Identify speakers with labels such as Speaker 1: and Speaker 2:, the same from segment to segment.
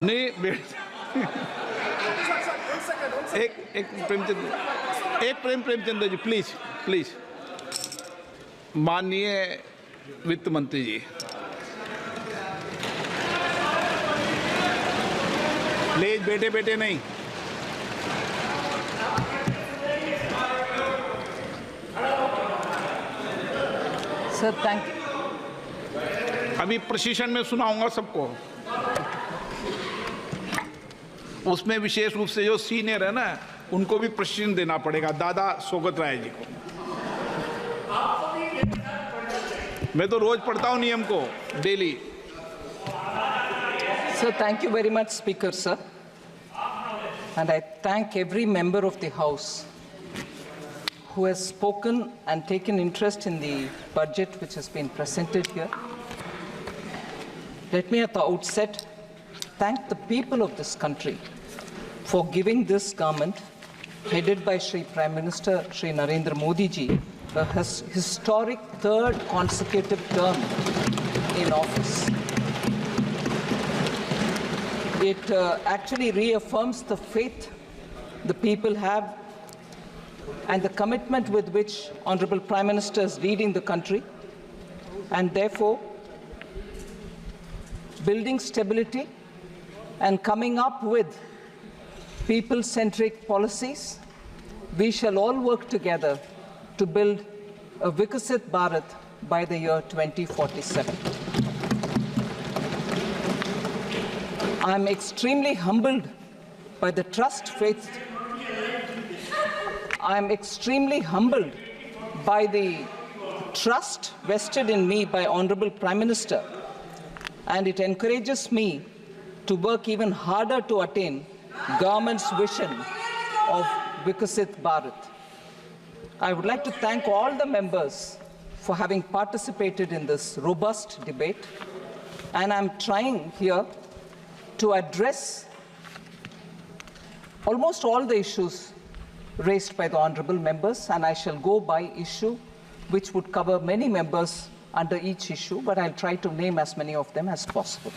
Speaker 1: नहीं एक प्रेमचंद्र जी प्लीज माननीय वित्त मंत्री जी प्लीज बेटे नहीं।
Speaker 2: Sir thank you.
Speaker 1: अभी प्रशिक्षण में सुनाऊंगा सबको, उसमें विशेष रूप से जो सीनियर है ना उनको भी प्रशिक्षण देना पड़ेगा, दादा सोगत राय जी को। मैं तो रोज पढ़ता हूं नियम को daily.
Speaker 2: Sir, thank you very much, Speaker, sir. And I thank every member of the House who has spoken and taken interest in the budget which has been presented here. Let me at the outset thank the people of this country for giving this government, headed by Shri Prime Minister Shri Narendra Modi ji, a historic third consecutive term in office. It actually reaffirms the faith the people have and the commitment with which Honorable Prime Minister is leading the country, and therefore building stability and coming up with people-centric policies. We shall all work together to build a Vikasit Bharat by the year 2047. I am extremely humbled by the trust faith. I am extremely humbled by the trust vested in me by Honorable Prime Minister, and it encourages me to work even harder to attain government's vision of Vikasit Bharat. I would like to thank all the members for having participated in this robust debate, and I'm trying here to address almost all the issues raised by the honorable members, and I shall go by issue, which would cover many members under each issue, but I'll try to name as many of them as possible.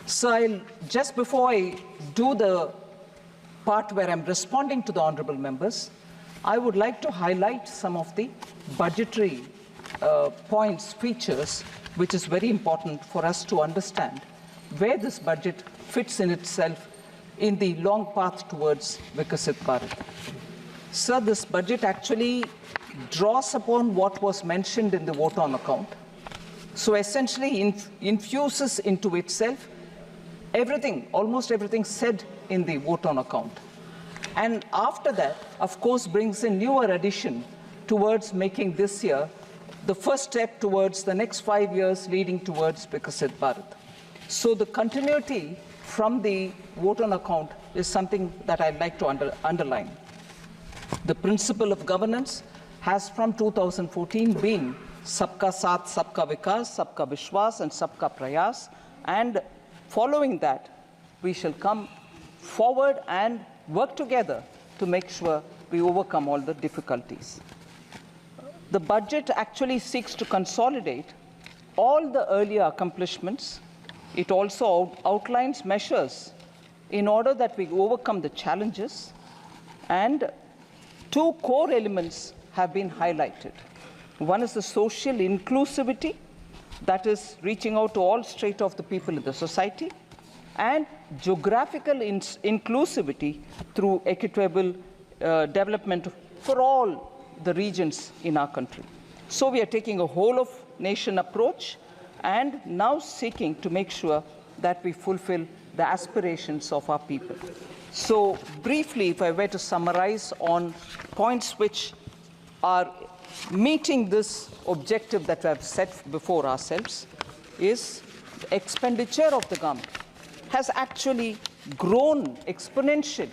Speaker 2: So just before I do the part where I'm responding to the honorable members, I would like to highlight some of the budgetary points, features, which is very important for us to understand where this budget fits in itself in the long path towards Vikasit Bharat. Sir, this budget actually draws upon what was mentioned in the vote on account. So essentially infuses into itself everything, almost everything said in the vote on account. And after that, of course, brings a newer addition towards making this year the first step towards the next 5 years leading towards Vikasit Bharat. So the continuity from the vote on account is something that I'd like to underline. The principle of governance has from 2014 been Sabka Saath, Sabka Vikas, Sabka Vishwas, and Sabka Prayas. And following that, we shall come forward and work together to make sure we overcome all the difficulties. The budget actually seeks to consolidate all the earlier accomplishments. It also outlines measures in order that we overcome the challenges, and two core elements have been highlighted. One is the social inclusivity, that is reaching out to all strata of the people in the society, and geographical inclusivity through equitable development for all the regions in our country. So we are taking a whole of nation approach and now seeking to make sure that we fulfill the aspirations of our people. So briefly, if I were to summarize on points which are meeting this objective that we have set before ourselves, is the expenditure of the government has actually grown exponentially.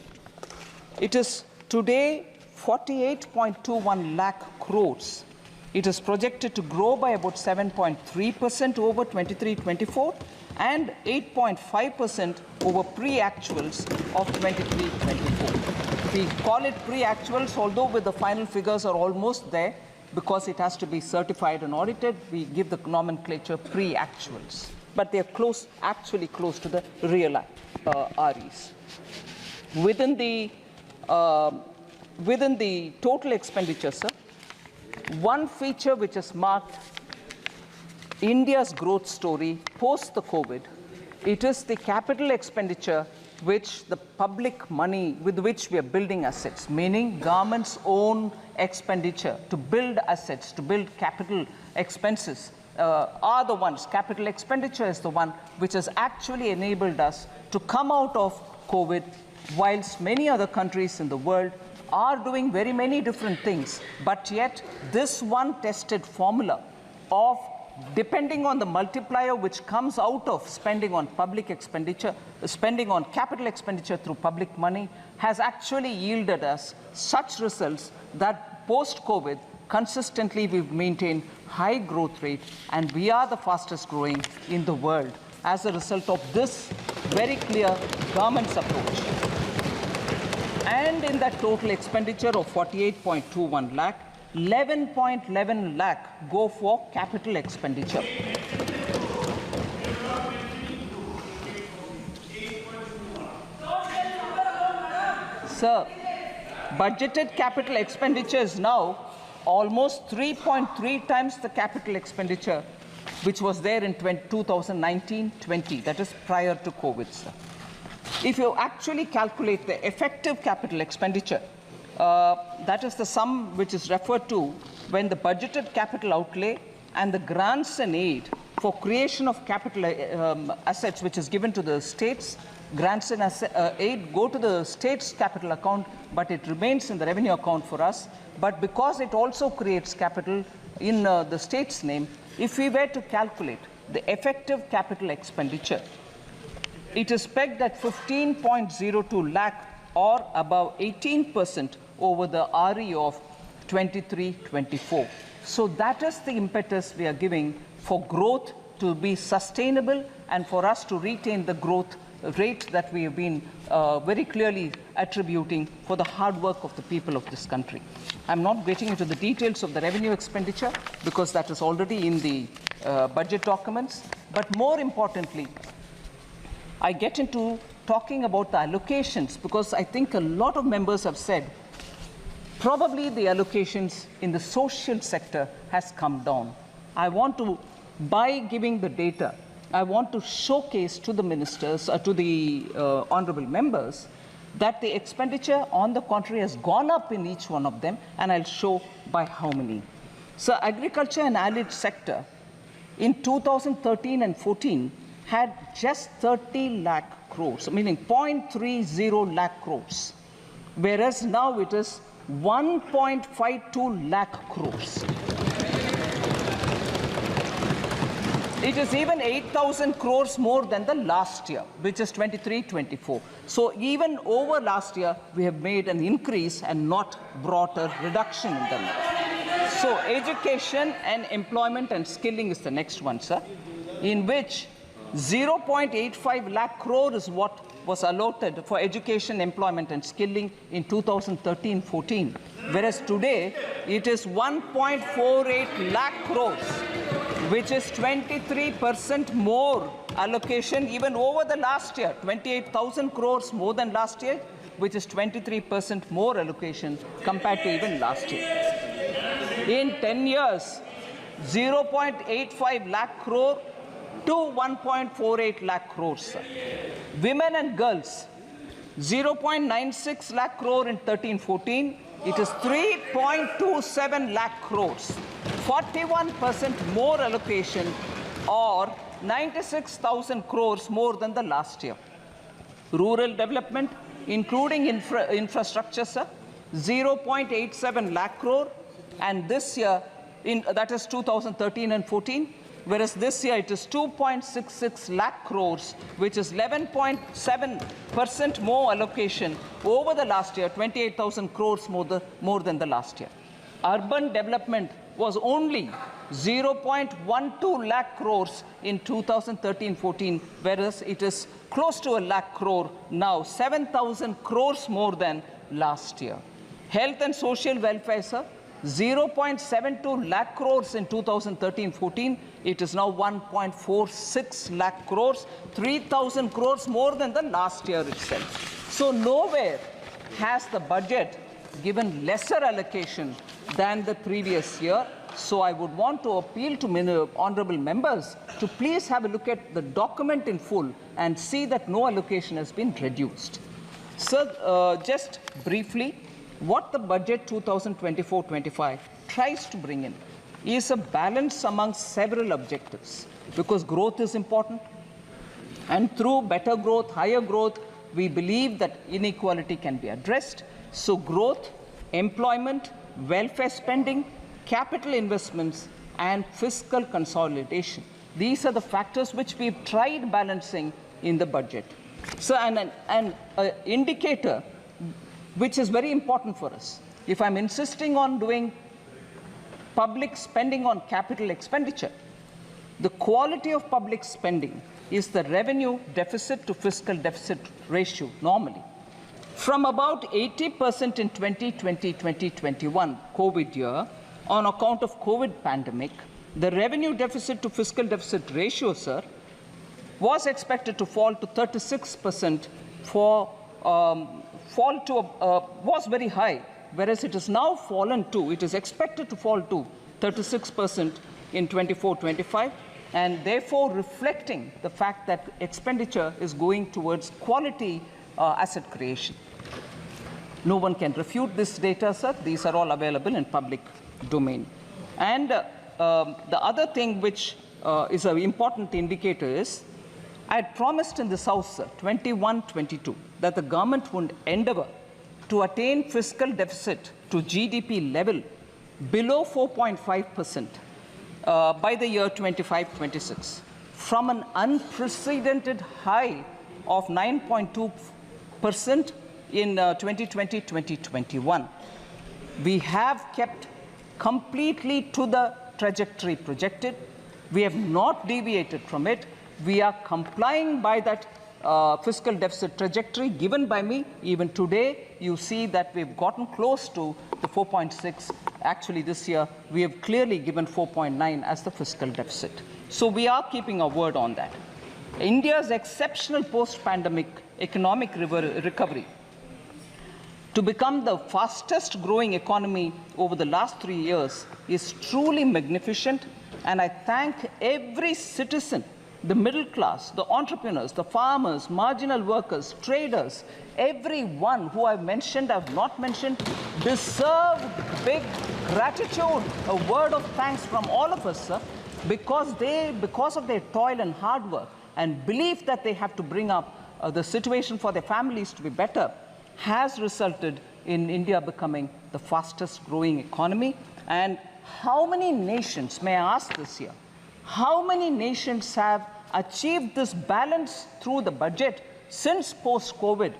Speaker 2: It is today 48.21 lakh crores. It is projected to grow by about 7.3% over 23-24 and 8.5% over pre-actuals of 23-24. We call it pre-actuals, although with the final figures are almost there, because it has to be certified and audited, we give the nomenclature pre-actuals. but they are close, actually close to the real REs. Within the total expenditure, sir, one feature which has marked India's growth story post the COVID, it is the capital expenditure which the public money with which we are building assets, meaning government's own expenditure to build assets, to build capital expenses, are the ones, capital expenditure is the one which has actually enabled us to come out of COVID, whilst many other countries in the world are doing very many different things. But yet, this one tested formula of depending on the multiplier which comes out of spending on public expenditure, spending on capital expenditure through public money, has actually yielded us such results that post-COVID, consistently we've maintained high growth rate, and we are the fastest growing in the world as a result of this very clear government's approach. And in that total expenditure of 48.21 lakh, 11.11 lakh go for capital expenditure. Sir, budgeted capital expenditure is now almost 3.3 times the capital expenditure which was there in 2019-20, that is prior to COVID, sir. If you actually calculate the effective capital expenditure, that is the sum which is referred to when the budgeted capital outlay and the grants and aid for creation of capital assets which is given to the states. Grants and aid go to the state's capital account, but it remains in the revenue account for us. But because it also creates capital in the state's name, if we were to calculate the effective capital expenditure, it is pegged at 15.02 lakh or above 18% over the RE of 23-24. So that is the impetus we are giving for growth to be sustainable and for us to retain the growth rate that we have been very clearly attributing for the hard work of the people of this country. I'm not getting into the details of the revenue expenditure because that is already in the budget documents. But more importantly, I get into talking about the allocations because I think a lot of members have said probably the allocations in the social sector has come down. I want to, by giving the data, I want to showcase to the ministers, to the honorable members, that the expenditure on the contrary has gone up in each one of them, and I'll show by how many. So agriculture and allied sector in 2013 and 14 had just 30 lakh crores, meaning 0.30 lakh crores, whereas now it is 1.52 lakh crores. It is even 8,000 crores more than the last year, which is 23-24. So even over last year, we have made an increase and not brought a reduction in them. So education and employment and skilling is the next one, sir, in which 0.85 lakh crore is what was allotted for education, employment and skilling in 2013-14, whereas today it is 1.48 lakh crores, which is 23% more allocation even over the last year, 28,000 crores more than last year, which is 23% more allocation compared to even last year. In 10 years, 0.85 lakh crore to 1.48 lakh crores. Women and girls, 0.96 lakh crore in 13-14, it is 3.27 lakh crores. 41% more allocation or 96,000 crores more than the last year. Rural development, including infrastructure, sir, 0.87 lakh crore, and this year, that is 2013 and 14, whereas this year it is 2.66 lakh crores, which is 11.7% more allocation over the last year, 28,000 crores more than the last year. Urban development was only 0.12 lakh crores in 2013-14, whereas it is close to a lakh crore now, 7,000 crores more than last year. Health and social welfare, sir, 0.72 lakh crores in 2013-14. It is now 1.46 lakh crores, 3,000 crores more than the last year itself. So nowhere has the budget given lesser allocation than the previous year. So I would want to appeal to honorable members to please have a look at the document in full and see that no allocation has been reduced. Sir, just briefly, what the budget 2024-25 tries to bring in is a balance among several objectives, because growth is important, and through better growth, higher growth, we believe that inequality can be addressed. So growth, employment, welfare spending, capital investments, and fiscal consolidation. These are the factors which we've tried balancing in the budget. So an indicator which is very important for us. If I'm insisting on doing public spending on capital expenditure, the quality of public spending is the revenue deficit to fiscal deficit ratio normally. From about 80% in 2020-2021 COVID year, on account of COVID pandemic, the revenue deficit to fiscal deficit ratio, sir, was expected to fall to 36% was very high, whereas it is now fallen to, it is expected to fall to 36% in 24-25, and therefore reflecting the fact that expenditure is going towards quality asset creation. No one can refute this data, sir. These are all available in public domain. And the other thing which is an important indicator is, I had promised in this House, sir, 21-22, that the government would endeavor to attain fiscal deficit to GDP level below 4.5% by the year 25-26, from an unprecedented high of 9.2% in 2020-2021. We have kept completely to the trajectory projected. We have not deviated from it. We are complying by that fiscal deficit trajectory given by me. Even today, you see that we've gotten close to the 4.6. Actually, this year, we have clearly given 4.9 as the fiscal deficit. So we are keeping our word on that. India's exceptional post-pandemic economic recovery to become the fastest growing economy over the last 3 years is truly magnificent, and I thank every citizen, the middle class, the entrepreneurs, the farmers, marginal workers, traders, everyone who I've mentioned, I've not mentioned, deserve big gratitude, a word of thanks from all of us, sir, because of their toil and hard work and belief that they have to bring up the situation for their families to be better, has resulted in India becoming the fastest growing economy. And how many nations, may I ask this year, how many nations have achieved this balance through the budget since post-COVID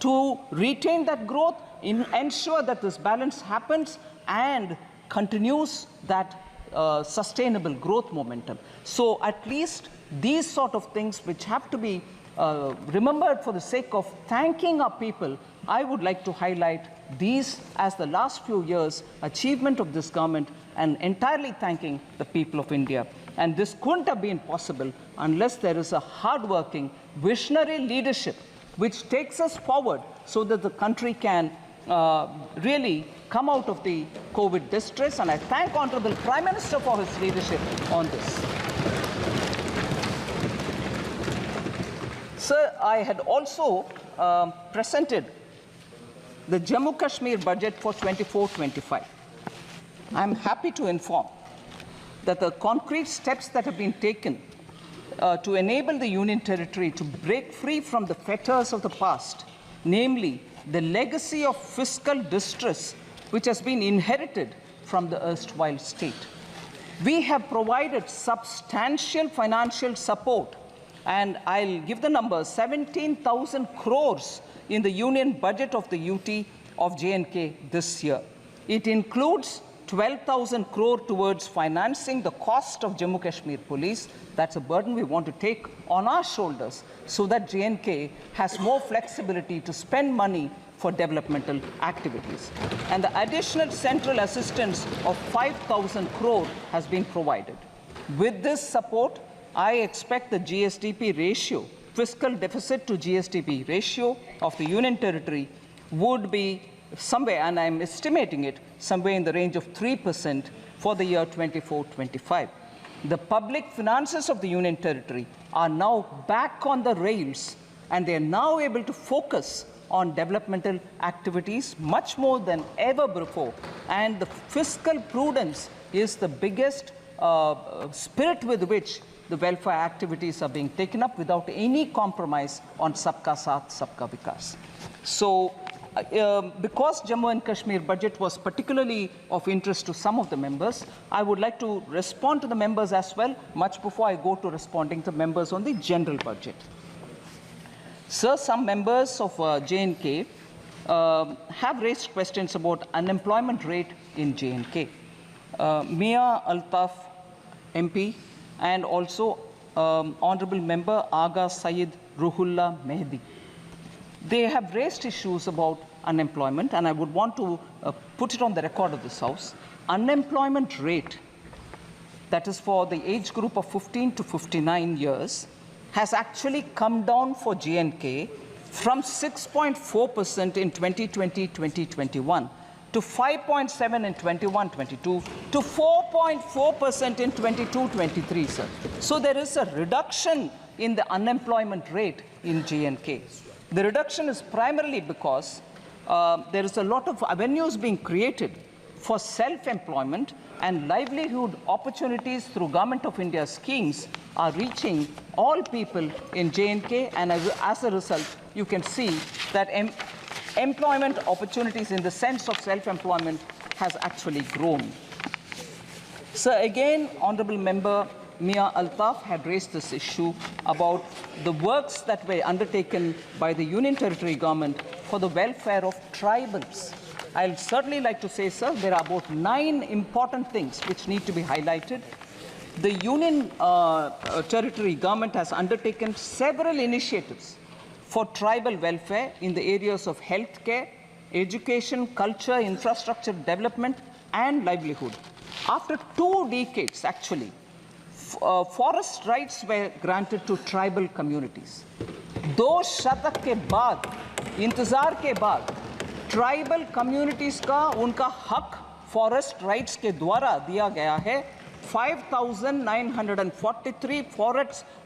Speaker 2: to retain that growth, ensure that this balance happens and continues that sustainable growth momentum? So at least these sort of things which have to be remembered for the sake of thanking our people, I would like to highlight these as the last few years' achievement of this government and entirely thanking the people of India. And this couldn't have been possible unless there is a hardworking, visionary leadership which takes us forward so that the country can really come out of the COVID distress. And I thank Honorable Prime Minister for his leadership on this. Sir, I had also presented the Jammu Kashmir budget for 24-25. I'm happy to inform that the concrete steps that have been taken to enable the Union Territory to break free from the fetters of the past, namely the legacy of fiscal distress which has been inherited from the erstwhile state. We have provided substantial financial support, and I'll give the numbers, 17,000 crores in the union budget of the UT of J&K this year. It includes 12,000 crore towards financing the cost of Jammu Kashmir Police. That's a burden we want to take on our shoulders so that J&K has more flexibility to spend money for developmental activities. And the additional central assistance of 5,000 crore has been provided. With this support, I expect the GSDP ratio, fiscal deficit to GSDP ratio of the Union Territory would be somewhere, and I'm estimating it, somewhere in the range of 3% for the year 24-25. The public finances of the Union Territory are now back on the rails, and they are now able to focus on developmental activities much more than ever before. And the fiscal prudence is the biggest spirit with which the welfare activities are being taken up without any compromise on Sabka Saath, Sabka Vikas. So, because Jammu and Kashmir budget was particularly of interest to some of the members, I would like to respond to the members as well, much before I go to responding to members on the general budget. Sir, some members of J&K have raised questions about unemployment rate in J&K. Mia Altaf MP and also Honorable Member Aga Syed Ruhullah Mehdi. They have raised issues about unemployment, and I would want to put it on the record of this House. Unemployment rate, that is for the age group of 15 to 59 years, has actually come down for J&K from 6.4% in 2020-2021 to 5.7% in 21-22 to 4.4% in 22-23, sir. So there is a reduction in the unemployment rate in J&K. The reduction is primarily because there is a lot of avenues being created for self-employment, and livelihood opportunities through Government of India schemes are reaching all people in J&K, and as a result, you can see that employment opportunities in the sense of self-employment has actually grown. So again, Honorable Member Mia Altaf had raised this issue about the works that were undertaken by the Union Territory government for the welfare of tribals. I'll certainly like to say, sir, there are about 9 important things which need to be highlighted. The Union Territory government has undertaken several initiatives for tribal welfare in the areas of healthcare, education, culture, infrastructure development, and livelihood. After 2 decades, actually, forest rights were granted to tribal communities. 2 शतक के बाद, इंतजार के बाद, tribal communities का उनका हक forest rights के द्वारा दिया गया है. 5,943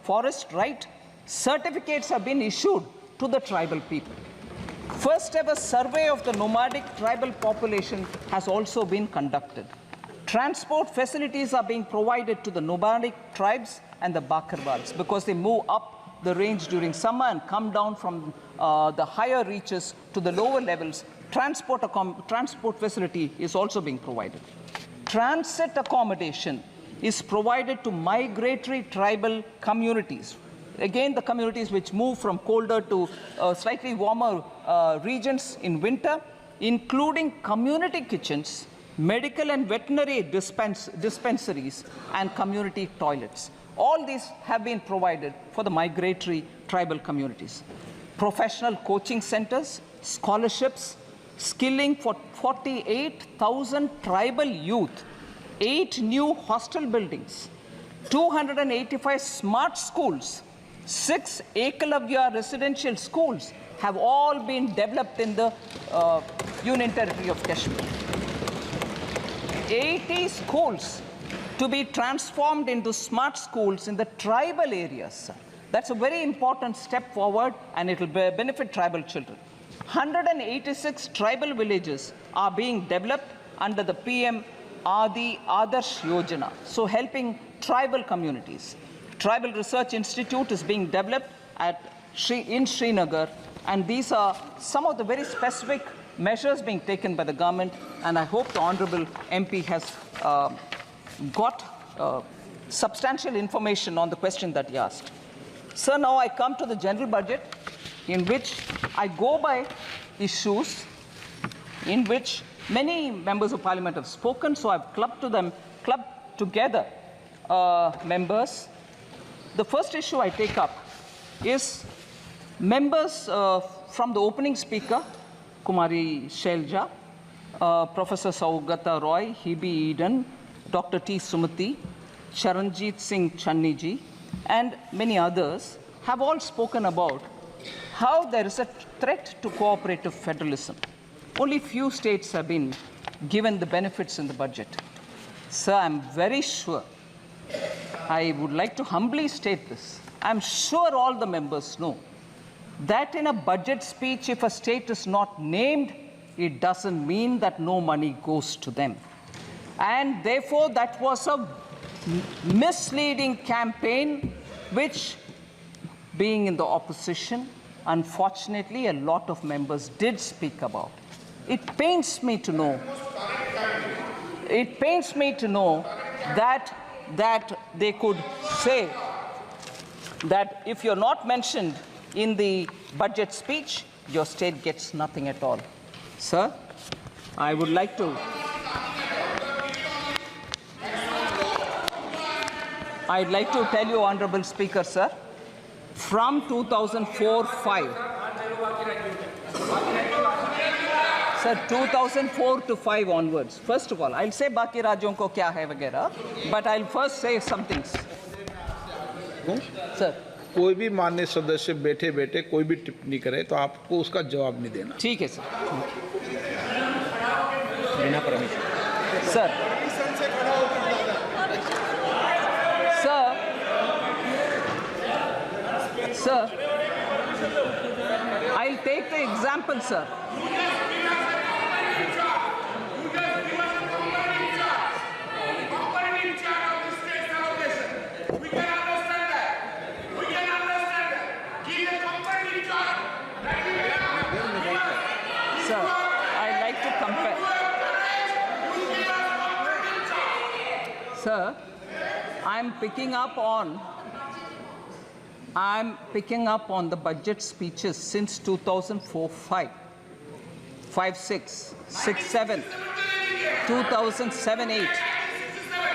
Speaker 2: forest right certificates have been issued to the tribal people. First ever survey of the nomadic tribal population has also been conducted. Transport facilities are being provided to the nomadic tribes and the Bakarwals because they move up the range during summer and come down from the higher reaches to the lower levels. Transport facility is also being provided. Transit accommodation is provided to migratory tribal communities. Again, the communities which move from colder to slightly warmer regions in winter, including community kitchens, medical and veterinary dispensaries, and community toilets. All these have been provided for the migratory tribal communities. Professional coaching centers, scholarships, skilling for 48,000 tribal youth, 8 new hostel buildings, 285 smart schools, 6 Ekalavya residential schools have all been developed in the Union Territory of Kashmir. 80 schools to be transformed into smart schools in the tribal areas. That's a very important step forward, and it will benefit tribal children. 186 tribal villages are being developed under the PM Adi Adarsh Yojana, so helping tribal communities. Tribal Research Institute is being developed in Srinagar, and these are some of the very specific measures being taken by the government, and I hope the Honourable MP has got substantial information on the question that he asked. Sir, now I come to the general budget, in which I go by issues in which Many members of parliament have spoken, so I've clubbed together members. The first issue I take up is members from the opening speaker, Kumari Shelja, Professor Saugata Roy, Hebe Eden, Dr. T. Sumati, Charanjit Singh Channiji, and many others have all spoken about how there is a threat to cooperative federalism. Only few states have been given the benefits in the budget. Sir, I'm very sure, I would like to humbly state this, I'm sure all the members know that in a budget speech, if a state is not named, it doesn't mean that no money goes to them. And therefore, that was a misleading campaign, which, being in the opposition, unfortunately, a lot of members did speak about. It pains me to know. That they could say that if you're not mentioned in the budget speech, your state gets nothing at all. Sir, I would like to tell you, Honorable Speaker, sir, from 2004-5, sir, 2004 to 5 onwards. First of all, I'll say Baki Rajyon ko kya hai वगैरह, but I'll first say some things. Sir,
Speaker 1: कोई भी माननीय सदस्य बैठे बैठे कोई भी टिप्पणी करे तो आपको उसका जवाब नहीं देना।
Speaker 2: ठीक है सर। बिना permission. Sir, I'll take the example, sir. Sir, I'd like to compare. Sir, I'm picking up on the budget speeches since 2004-5, 5-6, 6-7, 2007-8,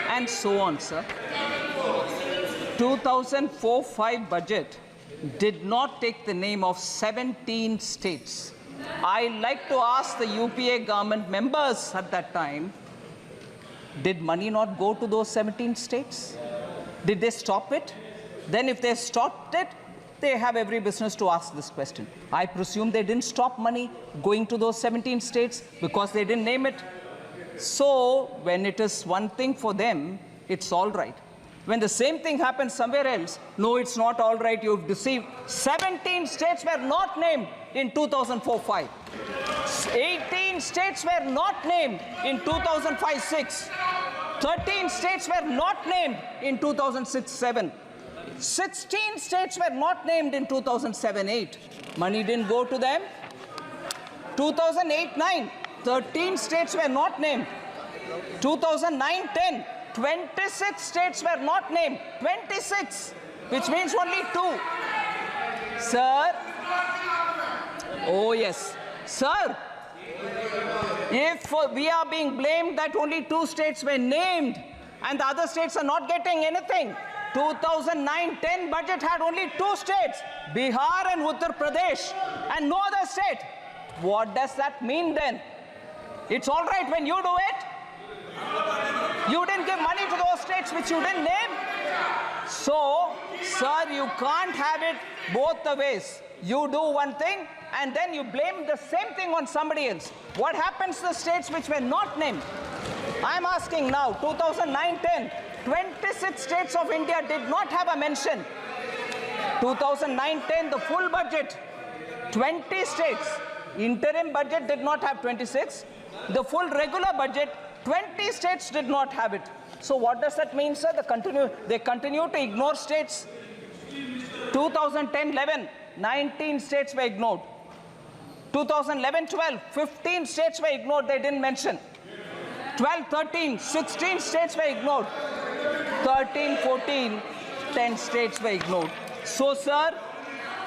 Speaker 2: and so on, sir. 2004-5 budget did not take the name of 17 states. I like to ask the UPA government members at that time, did money not go to those 17 states? Did they stop it? Then if they stopped it, they have every business to ask this question. I presume they didn't stop money going to those 17 states because they didn't name it. So when it is one thing for them, it's all right. When the same thing happens somewhere else, no, it's not all right, you've deceived. 17 states were not named in 2004-5. 18 states were not named in 2005-6. 13 states were not named in 2006-7. 16 states were not named in 2007-8. Money didn't go to them. 2008-9, 13 states were not named. 2009-10, 26 states were not named. 26, which means only 2. Sir, oh yes, sir, if we are being blamed that only 2 states were named and the other states are not getting anything, 2009-10 budget had only 2 states, Bihar and Uttar Pradesh, and no other state. What does that mean then? It's all right when you do it. You didn't give money to those states which you didn't name. So, sir, you can't have it both the ways. You do one thing and then you blame the same thing on somebody else. What happens to the states which were not named? I'm asking now, 2009-10, 26 states of India did not have a mention. 2009-10, the full budget, 20 states. Interim budget did not have 26. The full regular budget, 20 states did not have it. So what does that mean, sir? They continue to ignore states. 2010-11, 19 states were ignored. 2011-12, 15 states were ignored, they didn't mention. 12-13, 16 states were ignored. 13-14, 10 states were ignored. So, sir,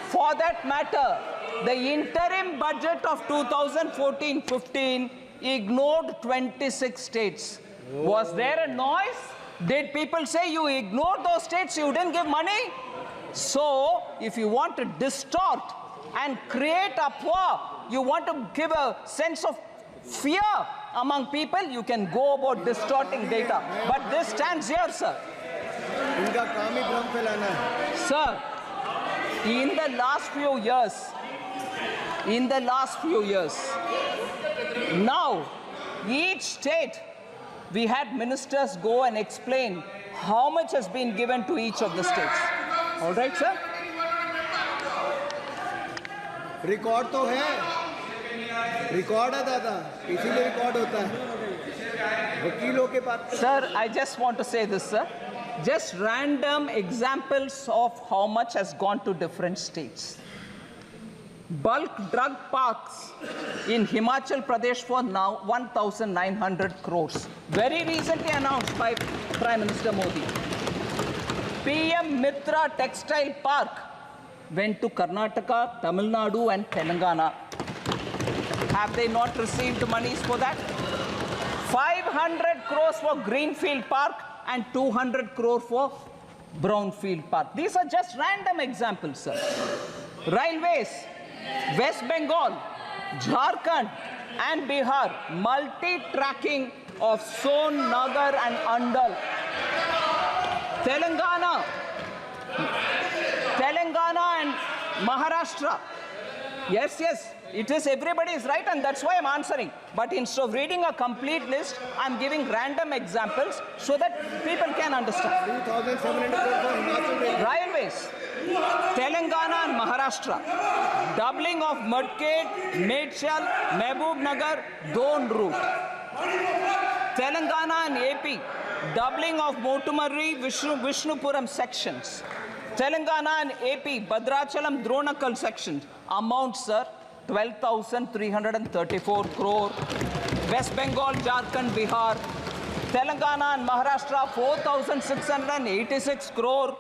Speaker 2: for that matter, the interim budget of 2014-15 ignored 26 states. Was there a noise? Did people say you ignored those states, you didn't give money? So, if you want to distort and create uproar, you want to give a sense of fear among people, you can go about distorting data. But this stands here, sir.
Speaker 3: इनका काम ही भ्रम फैलाना है।
Speaker 2: Sir, in the last few years, now each state, we had ministers go and explain how much has been given to each of the states. All right, sir?
Speaker 3: Record तो है, record है दादा, इसीलिए रिकॉर्ड होता है वकीलों के पास।
Speaker 2: Sir, I just want to say this, sir. Just random examples of how much has gone to different states. Bulk drug parks in Himachal Pradesh for now 1,900 crores. Very recently announced by Prime Minister Modi. PM Mitra Textile Park went to Karnataka, Tamil Nadu and Telangana. Have they not received monies for that? 500 crores for Greenfield Park and 200 crore for Brownfield Park. These are just random examples, sir. Railways, West Bengal, Jharkhand and Bihar, multi-tracking of Son, Nagar and Andal. Telangana and Maharashtra. Yes, it is, everybody is right, and that's why I'm answering. But instead of reading a complete list, I'm giving random examples so that people can understand.
Speaker 3: 2,700 crore for Himachal Railway.
Speaker 2: Railways, Telangana and Maharashtra, doubling of Mudked, Medchal, Mehboob Nagar, Don route. Telangana and AP, doubling of Motumarri, Vishnupuram sections. Telangana and AP, Bhadrachalam, Dronakal sections. Amount, sir, 12,334 crore. West Bengal, Jharkhand, Bihar. Telangana and Maharashtra, 4,686 crore.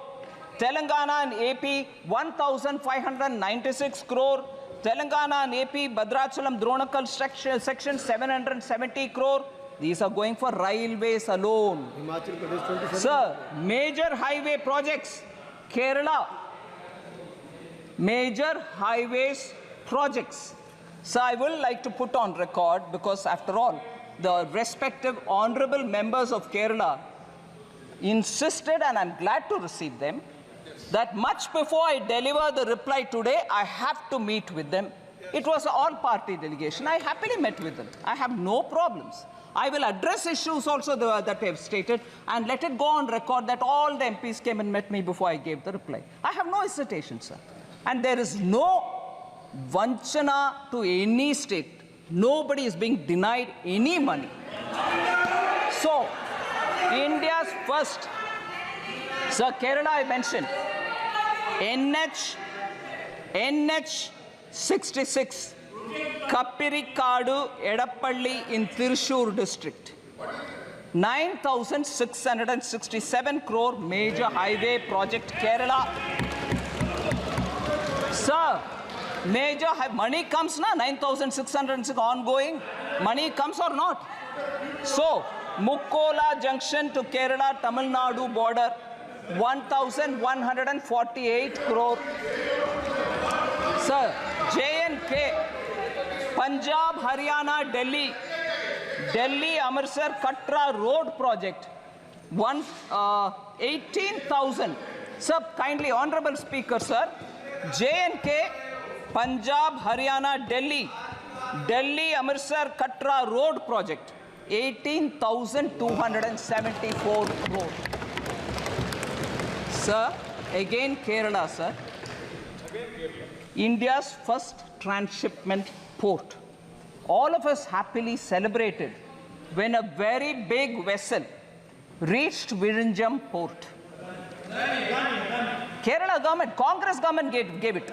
Speaker 2: Telangana and AP, 1,596 crore. Telangana and AP, Bhadrachalam, Dronakal section, 770 crore. These are going for railways alone.
Speaker 3: Himachal Pradesh 27.
Speaker 2: Sir, major highway projects, Kerala. Major highways projects. So I will like to put on record, because after all, the respective honorable members of Kerala insisted, and I'm glad to receive them, that much before I deliver the reply today, I have to meet with them. It was an all-party delegation. I happily met with them. I have no problems. I will address issues also that I have stated, and let it go on record that all the MPs came and met me before I gave the reply. I have no hesitation, sir. And there is no vanchana to any state. Nobody is being denied any money. So, India's first, sir, Kerala I mentioned, NH 66, Kappirikadu, Edappalli in Thrissur district. 9,667 crore major highway project, Kerala. Sir, major money comes na, 9,606 ongoing. Money comes or not? So, Mukkola junction to Kerala, Tamil Nadu border, 1,148 crore. Sir, J&K, Punjab, Haryana, Delhi, Amritsar, Katra road project, 18,000. Sir, kindly, honorable speaker, sir, J&K, Punjab, Haryana, Delhi, Amritsar, Katra road project, 18,274 crore. Sir, again Kerala, sir. India's first transshipment port. All of us happily celebrated when a very big vessel reached Virinjam port. Kerala government, Congress government gave it.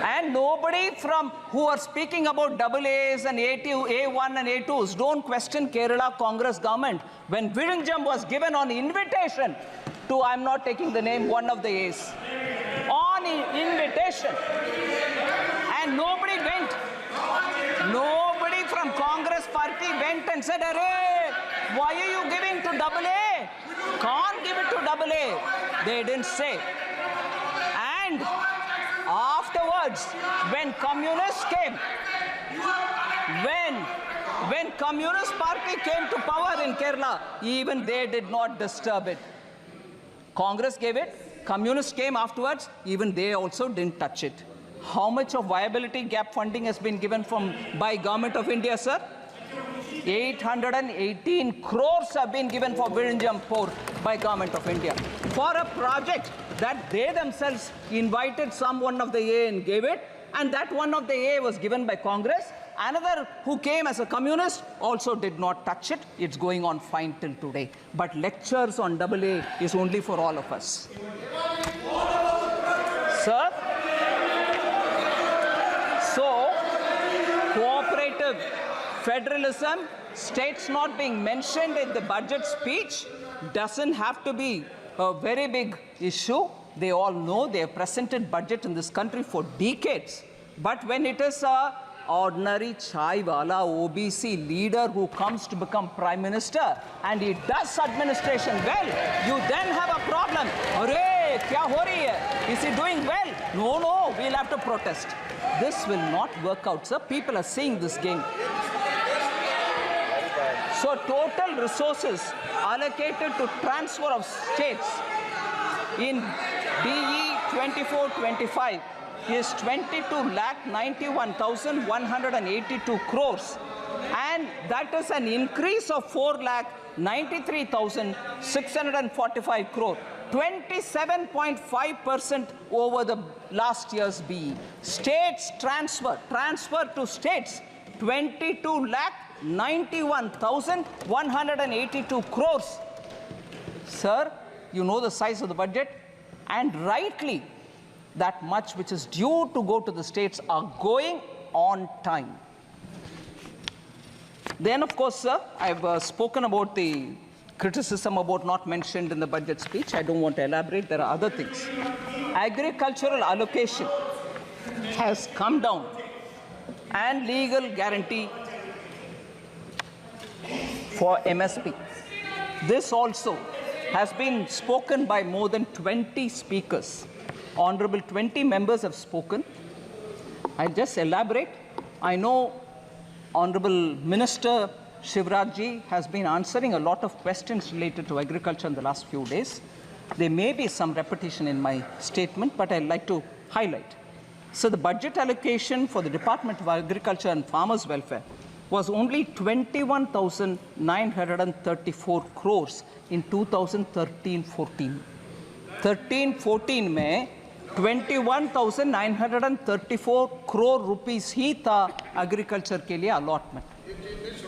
Speaker 2: And nobody from who are speaking about AAs and A1 and A2s don't question Kerala Congress government when Virinjam was given on invitation to, I'm not taking the name, one of the A's. On invitation. And nobody went. Nobody from Congress party went and said, "Arey, why are you giving to AA? Can't give it to AA." They didn't say. And afterwards, when communists came, when Communist Party came to power in Kerala, even they did not disturb it. Congress gave it, communists came afterwards, even they also didn't touch it. How much of viability gap funding has been given by Government of India, sir? 818 crores have been given for Virinjam Port by Government of India for a project that they themselves invited one of the A and gave it, and that one of the A was given by Congress. Another who came as a communist also did not touch it. It's going on fine till today. But lectures on AA is only for all of us. Sir? So, cooperative federalism, states not being mentioned in the budget speech, doesn't have to be a very big issue. They all know they have presented budget in this country for decades. But when it is a ordinary chai wala OBC leader who comes to become prime minister and he does administration well, you then have a problem. Arey, kya ho rahi hai? Is he doing well? No, we'll have to protest. This will not work out, sir. People are seeing this game. So total resources allocated to transfer of states in BE 24-25 is 22,91,182 crores, and that is an increase of 4,93,645 crore, 27.5% over the last year's BE. States transfer to states, 22,91,182 crores. Sir, you know the size of the budget, and rightly, that much which is due to go to the states are going on time. Then, of course, sir, I've spoken about the criticism about not mentioned in the budget speech. I don't want to elaborate. There are other things. Agricultural allocation has come down, and legal guarantee for MSP. This also has been spoken by more than 20 speakers. Honorable 20 members have spoken. I'll just elaborate. I know Honorable Minister Shivraj Ji has been answering a lot of questions related to agriculture in the last few days. There may be some repetition in my statement, but I'd like to highlight. So the budget allocation for the Department of Agriculture and Farmers Welfare was only 21,934 crores in 2013-14. 13-14 में 21,934 crore rupees ही था agriculture के लिए allotment.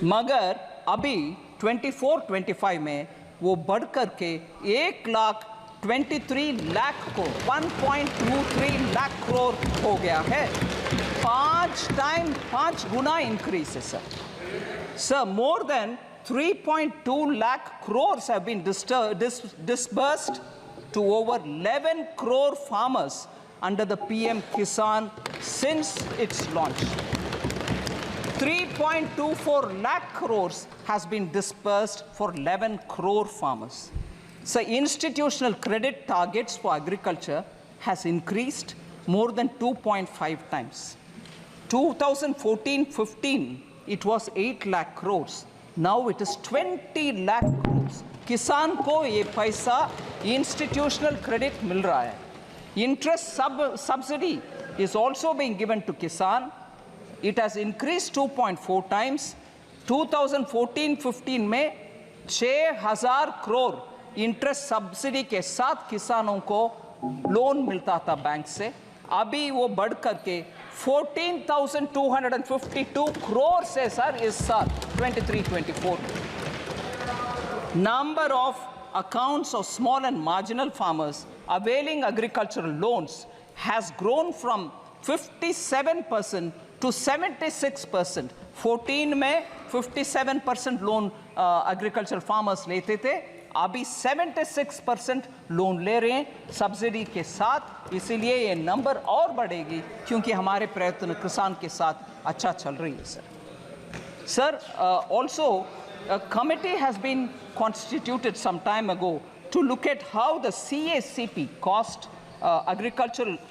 Speaker 2: मगर अभी 24-25 में वो बढ़ करके 1,23 लाख को 1.23 लाख crore हो गया है. 5 गुना increase है, sir. Sir, more than 3.2 lakh crores have been disbursed to over 11 crore farmers under the PM Kisan since its launch. 3.24 lakh crores has been disbursed for 11 crore farmers. So institutional credit targets for agriculture has increased more than 2.5 times. 2014-15, it was 8 lakh crores. Now it is 20 lakh crores. किसान को ये पैसा institutional credit मिल रहा है. Interest subsidy is also being given to Kisan. It has increased 2.4 times. 2014-15 में 6,000 crore interest subsidy के साथ किसानों को लोन मिलता था बैंक से. अभी वो बढ़ करके 14,252 crore से सर इस साल 23-24. Number of accounts of small and marginal farmers availing agricultural loans has grown from 57% to 76%. 14 में 57% लोन agricultural farmers लेते थे. अभी 76% लोन ले रहे हैं सब्सिडी के साथ. इसीलिए ये नंबर और बढ़ेगी क्योंकि हमारे प्रयत्न किसान के साथ अच्छा चल रही है, sir. Sir, also, a committee has been constituted some time ago to look at how the CACP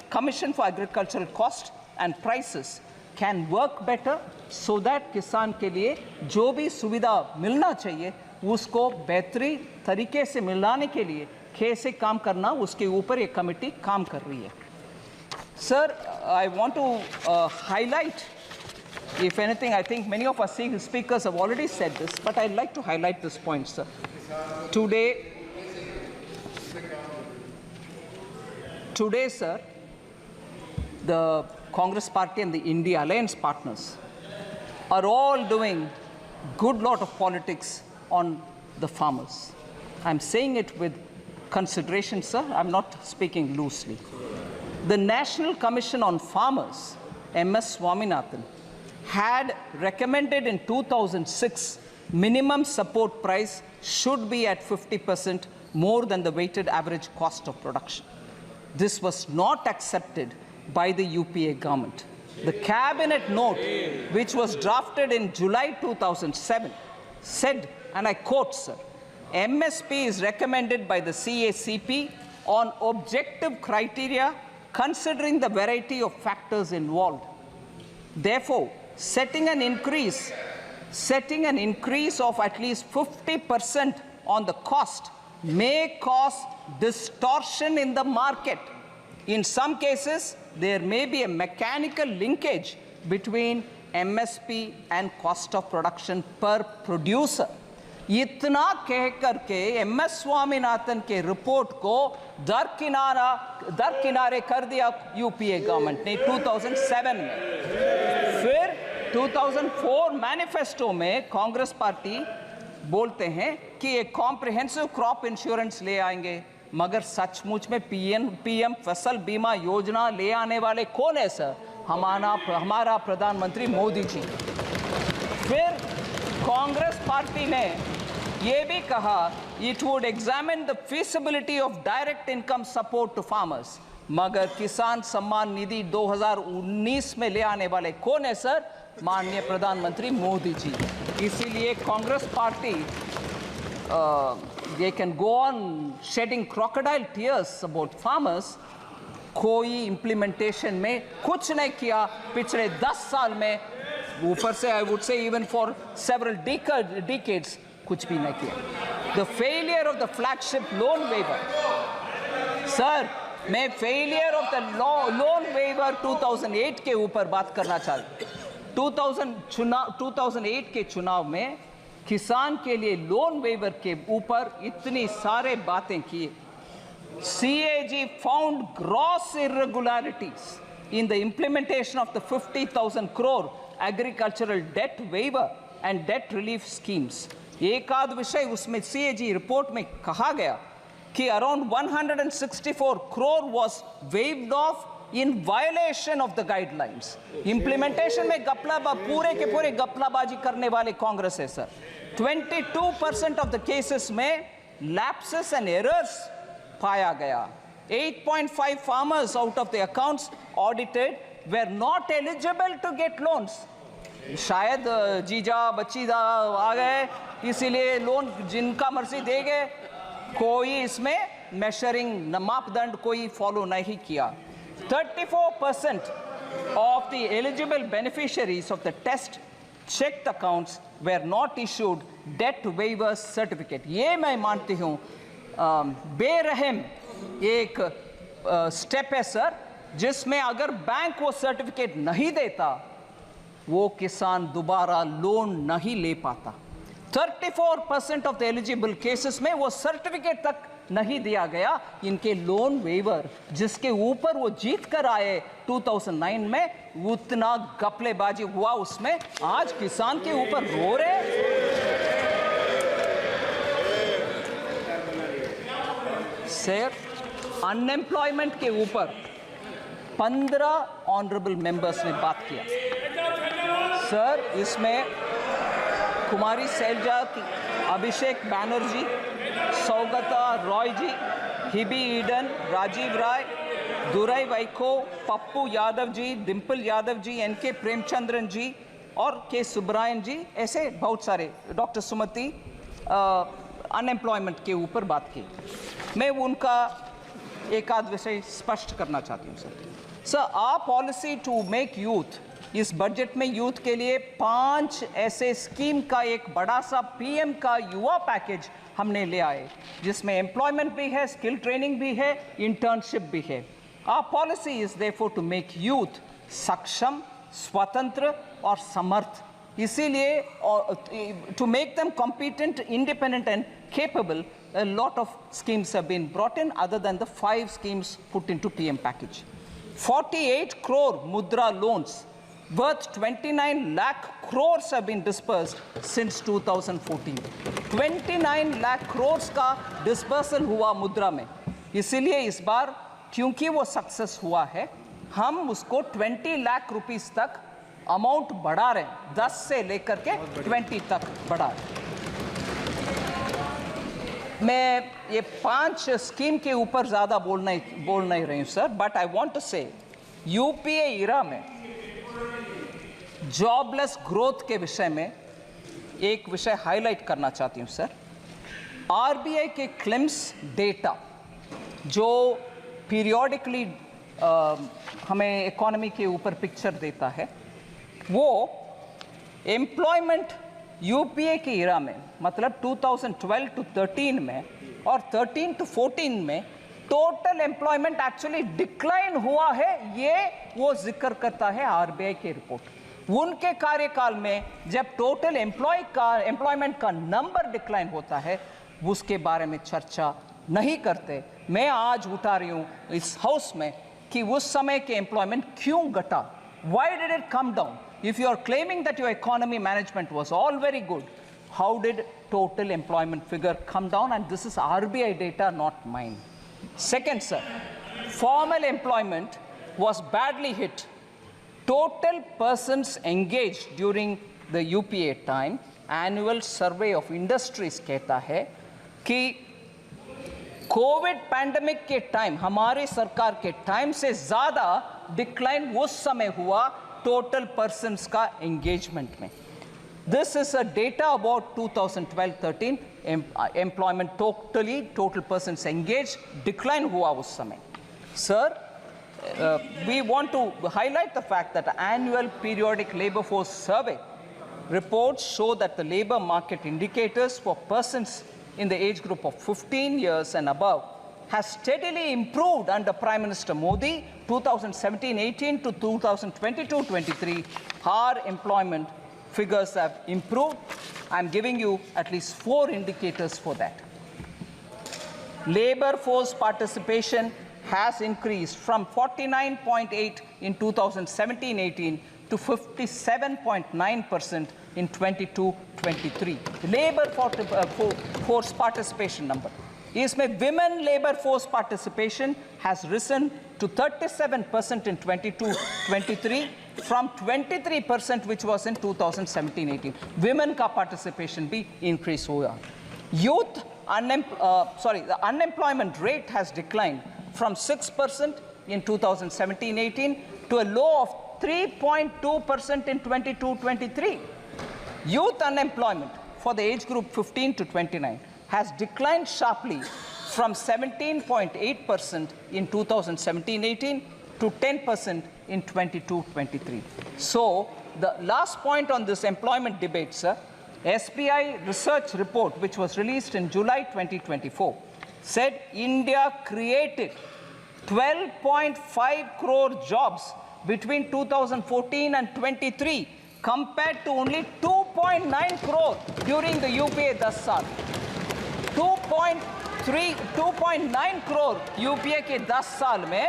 Speaker 2: Commission for Agricultural Cost and Prices can work better so that किसान के लिए जो भी सुविधा मिलना चाहिए उसको बेहतरी तरीके से मिलाने के लिए कैसे काम करना उसके ऊपर ये कमेटी काम कर रही है. Sir, I want to highlight, if anything, I think many of our speakers have already said this, but I'd like to highlight this point, sir. Today, sir, the Congress Party and the India Alliance partners are all doing good lot of politics on the farmers. I'm saying it with consideration, sir. I'm not speaking loosely. The National Commission on Farmers, MS Swaminathan, had recommended in 2006 minimum support price should be at 50% more than the weighted average cost of production. This was not accepted by the UPA government. The cabinet note, which was drafted in July 2007, said, and I quote, sir, MSP is recommended by the CACP on objective criteria considering the variety of factors involved. Therefore, setting an increase of at least 50% on the cost may cause distortion in the market. In some cases, there may be a mechanical linkage between MSP and cost of production per producer. इतना कह करके MS Swaminathan के report को दरकिनारे कर दिया UPA government ने 2007 में. फिर 2004 मैनिफेस्टो में कांग्रेस पार्टी बोलते हैं कि एक कॉम्प्रिहेंसिव क्रॉप इंश्योरेंस ले आएंगे, मगर सचमुच में पीएम फसल बीमा योजना ले आने वाले कौन है सर? हमारा प्रधानमंत्री मोदी जी. फिर कांग्रेस पार्टी ने ये भी कहा it would examine the feasibility of direct income support to farmers, मगर किसान सम्मान निधि 2019 में ले आने वाले कौन है सर? माननीय प्रधानमंत्री मोदी जी. इसीलिए Congress party they can go on shedding crocodile tears about farmers. कोई implementation में कुछ नहीं किया पिछले 10 साल में. ऊपर से I would say even for several decades कुछ भी नहीं किया. The failure of the flagship loan waiver. Sir, मैं failure of the loan waiver 2008 के ऊपर बात करना चाहता हूँ. 2008 के चुनाव में किसान के लिए लोन वेवर के ऊपर इतनी सारे बातें की. CAG found gross irregularities in the implementation of the 50,000 crore agricultural debt waiver and debt relief schemes. एक आध विषय उसमें CAG रिपोर्ट में कहा गया कि around 164 crore was waived off in violation of the guidelines. Implementation में पूरे के पूरे गपलाबाजी करने वाले कांग्रेस है सर. 22% of the cases में lapses and errors पाया गया. 8.5 farmers out of the accounts audited were not eligible to get loans. शायद जीजा बच्चीदा आ गए इसीलिए लोन जिनका मर्जी दे गए. कोई इसमें मेजरिंग मापदंड कोई फॉलो नहीं किया. 34% of the eligible beneficiaries of the test checked accounts were not issued debt waiver certificate. ये मैं मानती हूँ बेरहम एक स्टेप है सर, जिसमें अगर बैंक वो सर्टिफिकेट नहीं देता वो किसान दोबारा लोन नहीं ले पाता. 34% ऑफ द एलिजिबल केसेस में वो सर्टिफिकेट तक नहीं दिया गया. इनके लोन वेवर जिसके ऊपर वो जीत कर आए 2009 में, उतना गपलेबाजी हुआ उसमें. आज किसान के ऊपर रो रहे सर. अनएम्प्लॉयमेंट के ऊपर 15 ऑनरेबल मेंबर्स ने बात किया सर. इसमें कुमारी सैलजा, अभिषेक बैनर्जी, सौगता रॉय जी, हिबी ईडन, राजीव राय, दुराई वाइको, पप्पू यादव जी, डिम्पल यादव जी, एनके प्रेमचंद्रन जी और के सुब्रायन जी, ऐसे बहुत सारे, डॉक्टर सुमति अनएम्प्लॉयमेंट के ऊपर बात की। मैं उनका एक आध विषय स्पष्ट करना चाहती हूँ sir. Our policy to make youth, इस बजट में यूथ के लिए 5 ऐसे स्कीम का एक बड़ा सा पीएम का युवा पैकेज हमने ले आए, जिसमें एम्प्लॉयमेंट भी है, स्किल ट्रेनिंग भी है, इंटर्नशिप भी है। Our policy is therefore to make youth सक्षम, स्वतंत्र और समर्थ। इसीलिए टू मेक देम competent, independent and capable, a lot of schemes have been brought in other than the 5 schemes put into PM package. 48 crore mudra loans worth 29 lakh crores have been dispersed since 2014. 29 lakh crores का dispersal हुआ मुद्रा में। इसीलिए इस बार क्योंकि वो success हुआ है, हम उसको 20 लाख रुपीस तक अमाउंट बढ़ा रहे हैं, 10 से लेकर के 20 तक बढ़ा रहे हैं। मैं ये 5 स्कीम के ऊपर ज़्यादा बोल नहीं रही हूँ sir, but I want to say UPA era में जॉबलेस ग्रोथ के विषय में एक विषय हाईलाइट करना चाहती हूँ सर। आरबीआई के क्लेम्स डेटा जो पीरियोडिकली हमें इकोनॉमी के ऊपर पिक्चर देता है, वो एम्प्लॉयमेंट यूपीए के इरा में, मतलब 2012 to 13 में और 13 to 14 में टोटल एम्प्लॉयमेंट एक्चुअली डिक्लाइन हुआ है, ये वो जिक्र करता है आरबीआई की रिपोर्ट। उनके कार्यकाल में जब टोटल एम्प्लॉयमेंट का नंबर डिक्लाइन होता है, उसके बारे में चर्चा नहीं करते। मैं आज उठा रही हूँ इस हाउस में कि उस समय के एम्प्लॉयमेंट क्यों घटा, why did it come down? If you are claiming that your economy management was all very good, how did total employment figure come down? And this is RBI data, not mine. Second, sir, formal employment was badly hit. Total persons engaged during the UPA time, annual survey of industries कहता है कि Covid pandemic के time, हमारे सरकार के time से ज़्यादा decline उस समय हुआ टोटल पर्सन्स का एंगेजमेंट में। This is a data about 2012-13 employment, total persons engage decline हुआ उस समय। Sir, we want to highlight the fact that the annual periodic labor force survey reports show that the labor market indicators for persons in the age group of 15 years and above has steadily improved under Prime Minister Modi 2017-18 to 2022-23. Our employment figures have improved. I'm giving you at least 4 indicators for that. Labor force participation has increased from 49.8 in 2017-18 to 57.9% in 22-23. Labor force participation number. इसमें women labor force participation has risen to 37% in 22-23 from 23% which was in 2017-18. Women का participation भी increase हुआ. Youth the unemployment rate has declined from 6% in 2017-18 to a low of 3.2% in 22-23. Youth unemployment for the age group 15 to 29 has declined sharply from 17.8% in 2017-18 to 10% in 22-23. So the last point on this employment debate, sir, SBI research report, which was released in July 2024, said India created 12.5 crore jobs between 2014 and 23, compared to only 2.9 crore during the UPA 10 साल. 2.9 crore UPA के 10 साल में,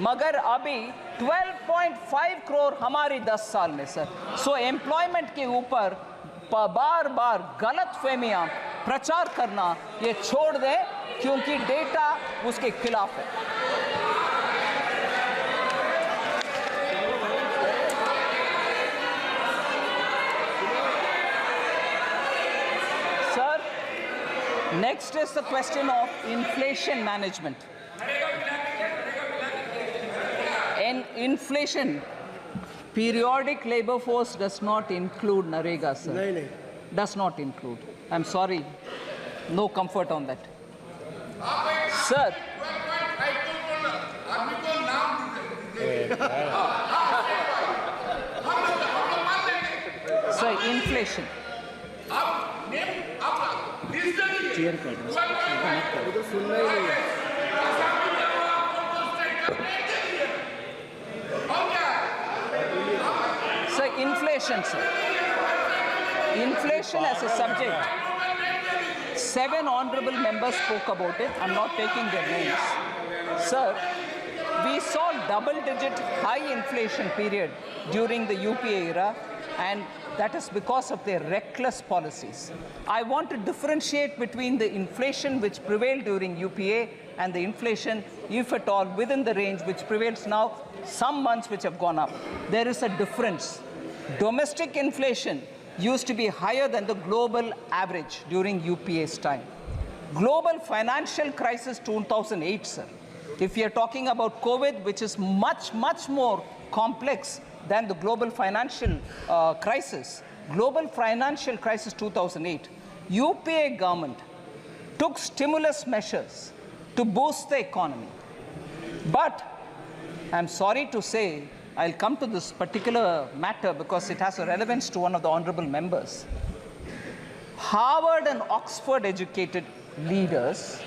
Speaker 2: मगर अभी 12.5 करोड़ हमारी 10 साल में sir. सो employment के ऊपर बार बार गलत फहमियाँ प्रचार करना ये छोड़ दें, क्योंकि डेटा उसके खिलाफ है। Next is the question of inflation management. And inflation Periodic labor force does not include Narega, sir.
Speaker 3: नहीं नहीं
Speaker 2: Does not include. I'm sorry. No comfort on that. Sir. Sir, inflation.
Speaker 3: वो तो सुनना ही नहीं है
Speaker 2: Sir, inflation, sir. Inflation as a subject. 7 honorable members spoke about it. I'm not taking their names. Sir, we saw double-digit high inflation period during the UPA era, and that is because of their reckless policies. I want to differentiate between the inflation which prevailed during UPA and the inflation, if at all, within the range which prevails now, some months which have gone up. There is a difference. Domestic inflation used to be higher than the global average during UPA's time. Global financial crisis 2008, sir. If we are talking about COVID, which is much, much more complex than the global financial crisis, global financial crisis 2008, UPA government took stimulus measures to boost the economy. But I'm sorry to say, I'll come to this particular matter because it has a relevance to one of the honorable members. Harvard and Oxford educated leaders,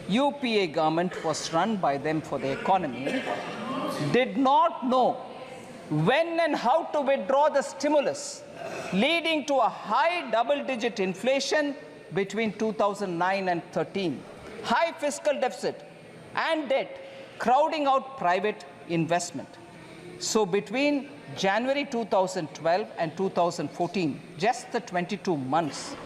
Speaker 2: UPA government was run by them for the economy, did not know when and how to withdraw the stimulus, leading to a high double-digit inflation between 2009 and 13, high fiscal deficit and debt, crowding out private investment. So between January 2012 and 2014, just the 22 months,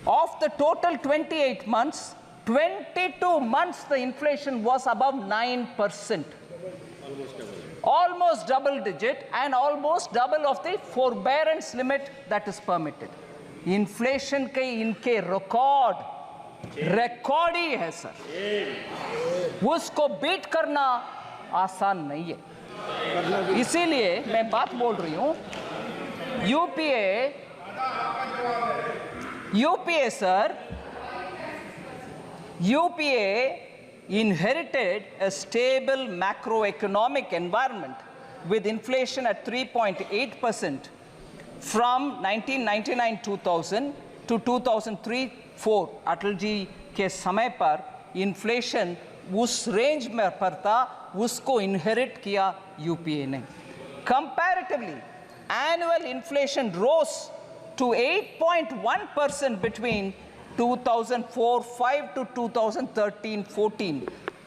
Speaker 2: of the total 28 months, 22 months the inflation was above 9%. Almost double digit and almost double of the forbearance limit that is permitted. Inflation के इनके record ही है sir, उसको beat करना आसान नहीं है। इसीलिए मैं बात बोल रही हूं, UPA sir, UPA inherited a stable macroeconomic environment with inflation at 3.8% from 1999-2000 to 2003-4. Atal ji के समय पर इन्फ्लेशन उस रेंज में पर था, उसको इनहेरिट किया UPA ने. Comparatively, annual inflation rose to 8.1% between 2004-5 to 2013-14.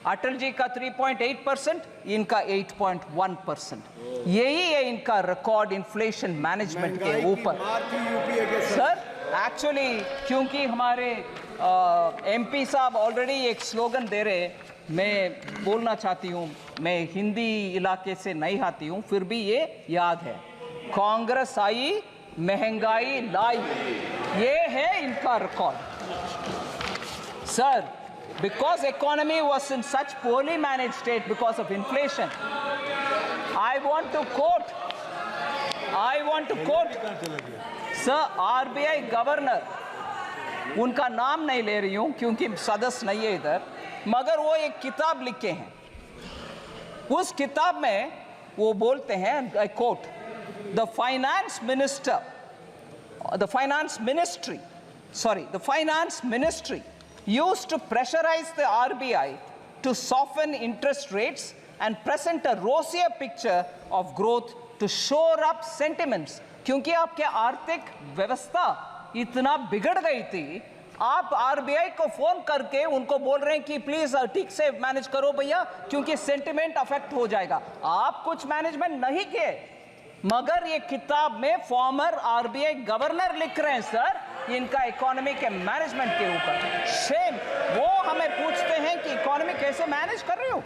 Speaker 2: Atal ji का 3.8%, इनका 8.1%. यही है इनका रिकॉर्ड इन्फ्लेशन मैनेजमेंट के ऊपर. सर एक्चुअली क्योंकि हमारे MP साहब ऑलरेडी एक स्लोगन दे रहे, मैं बोलना चाहती हूँ, मैं हिंदी इलाके से नहीं आती हूँ, फिर भी ये याद है, कांग्रेस आई महंगाई लाई, ये है इनका record. Sir, because economy was in such poorly managed state because of inflation, I want to quote sir, RBI governor, उनका नाम नहीं ले रही हूं क्योंकि सदस्य नहीं है इधर, मगर वो एक किताब लिखे हैं. उस किताब में वो बोलते हैं, I quote, the finance ministry used to pressurize the RBI to soften interest rates and present a rosier picture of growth to shore up sentiments. क्योंकि आपके आर्थिक व्यवस्था इतना बिगड़ गई थी, आप RBI को फोन करके उनको बोल रहे हैं कि प्लीज ठीक से मैनेज करो भैया, क्योंकि सेंटिमेंट अफेक्ट हो जाएगा. आप कुछ मैनेजमेंट नहीं किए, मगर ये किताब में फॉर्मर RBI गवर्नर लिख रहे हैं सर इनका इकोनॉमी के मैनेजमेंट के ऊपर. शेम. वो हमें पूछते हैं कि इकोनॉमी कैसे मैनेज कर रहे हो.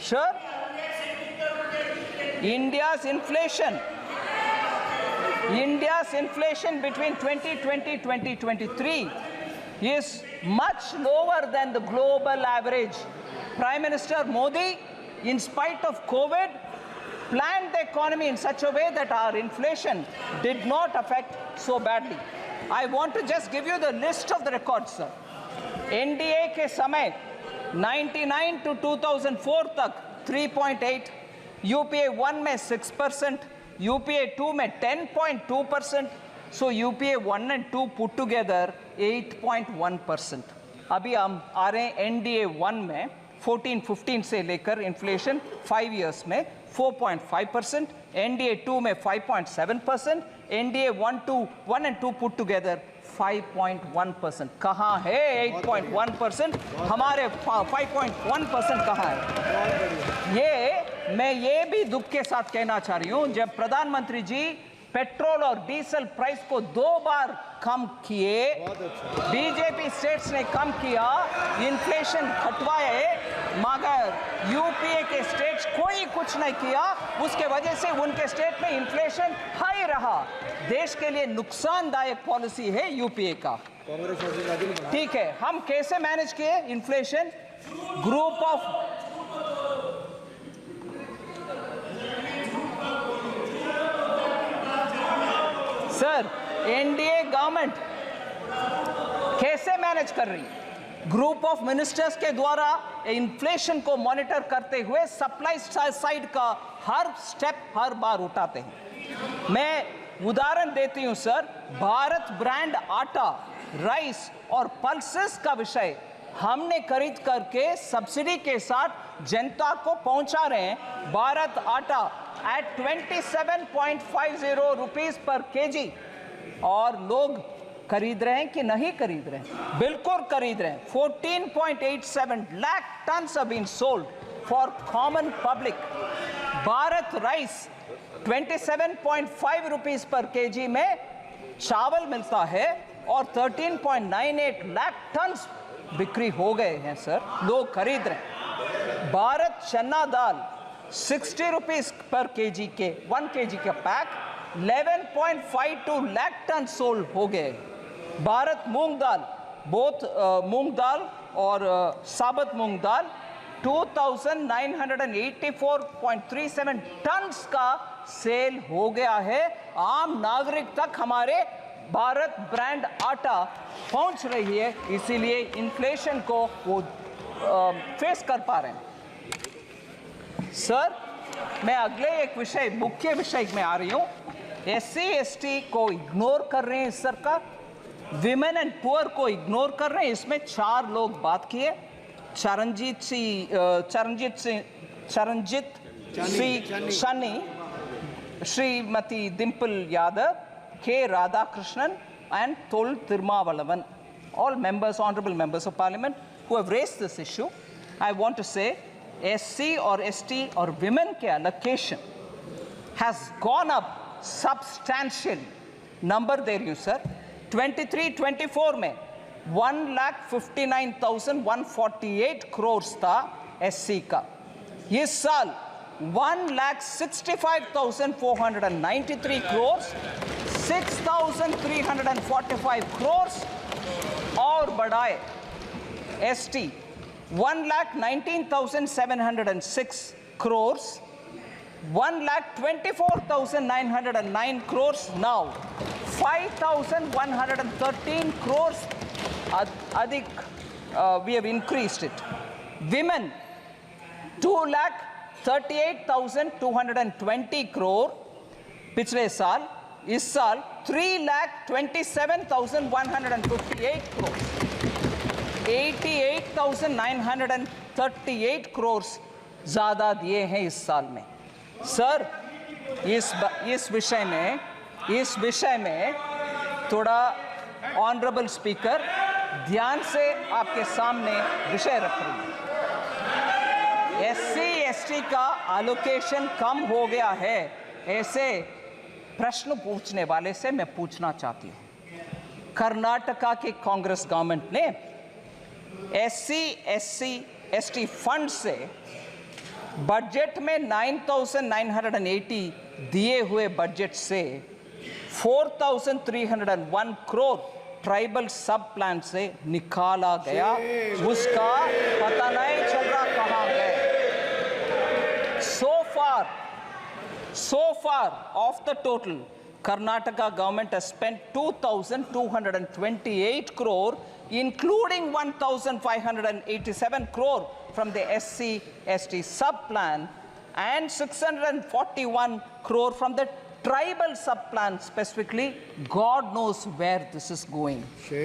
Speaker 2: Sir, India's inflation between 2020-2023 is much lower than the global average. Prime Minister Modi in spite of COVID, planned the economy in such a way that our inflation did not affect so badly. I want to just give you the list of the records, sir. NDA के समय 99 to 2004 तक 3.8, UPA 1 में 6%, UPA 2 में 10.2%, so UPA 1 and 2 put together 8.1%. अभी हम आ रहे हैं NDA 1 में 14-15 से लेकर इन्फ्लेशन 5 years में 4.5%, NDA 2 में 5.7%, NDA 1 and 2 put together 5.1%. कहाँ है 8.1%? हमारे 5.1% कहाँ है? ये मैं ये भी दुख के साथ कहना चाह रही हूँ, जब प्रधानमंत्री जी पेट्रोल और डीजल प्राइस को 2 बार कम किए, बीजेपी स्टेट्स ने कम किया, इन्फ्लेशन घटवाए, मगर यूपीए के स्टेट्स कोई कुछ नहीं किया, उसके वजह से उनके स्टेट में इन्फ्लेशन हाई रहा। देश के लिए नुकसानदायक पॉलिसी है यूपीए का। ठीक है, हम कैसे मैनेज किए inflation? Group of sir, NDA government कैसे मैनेज कर रही है? ग्रुप ऑफ मिनिस्टर्स के द्वारा इन्फ्लेशन को मॉनिटर करते हुए सप्लाई साइड का हर स्टेप हर बार उठाते हैं। मैं उदाहरण देती हूं सर, भारत ब्रांड आटा, राइस और पल्सेस का विषय हमने खरीद करके सब्सिडी के साथ जनता को पहुंचा रहे हैं। भारत आटा at 27.50 रुपीस पर केजी, और लोग खरीद रहे हैं कि नहीं खरीद रहे हैं? बिल्कुल खरीद रहे हैं। 14.87 lakh tons have been sold for common public. Bharat rice 27.5 rupees per KG में चावल मिलता है और 13.98 लाख टन्स बिक्री हो गए हैं सर, लोग खरीद रहे हैं। भारत चना दाल 60 रुपीस पर केजी के 1 केजी का पैक 11.52 लाख टन सोल्ड हो गए। भारत मूंग दाल, बोथ मूंग दाल और साबुत मूंग दाल 2984.37 टन्स का सेल हो गया है। आम नागरिक तक हमारे भारत ब्रांड आटा पहुंच रही है, इसीलिए इन्फ्लेशन को वो फेस कर पा रहे हैं। सर, मैं अगले एक विषय, मुख्य विषय में आ रही हूँ। SC ST को इग्नोर कर रहे हैं सरकार, विमेन एंड पुअर को इग्नोर कर रहे हैं। इसमें 4 लोग बात किए, Charanjit Singh Shani, Shrimati Dimple Yadav, K. Radhakrishnan and Thol Tirumavalavan, all members, honorable members of parliament who have raised this issue. I want to say SC or ST or women के allocation has gone up substantially. Number there you sir, 23-24 में 1,59,148 crores था SC का। इस साल 1,65,493 crores, 6,345 crores और बढ़ाए। ST 1,19,706 crores, 1,24,909 crores, now 5,113 crores अधिक, we have increased it. Women 2,38,220 crore पिछले साल, इस साल 3,27,158 crore, 88,938 crores ज़्यादा दिए हैं इस साल में। सर, इस विषय में थोड़ा ऑनरेबल स्पीकर ध्यान से आपके सामने विषय रख रही हूँ। SC ST का एलोकेशन कम हो गया है, ऐसे प्रश्न पूछने वाले से मैं पूछना चाहती हूँ। कर्नाटका की कांग्रेस गवर्नमेंट ने SC SC ST फंड से बजट में 9,980 दिए हुए बजट से 4,301 करोड़ ट्राइबल सब प्लान से निकाला गया, उसका पता नहीं चल रहा कहाँ गए। So far, of the total, Karnataka government has spent 2,228 crore, including 1,587 crore from the SC/ST sub-plan and 641 crore from the tribal sub-plan specifically. God knows where this is going.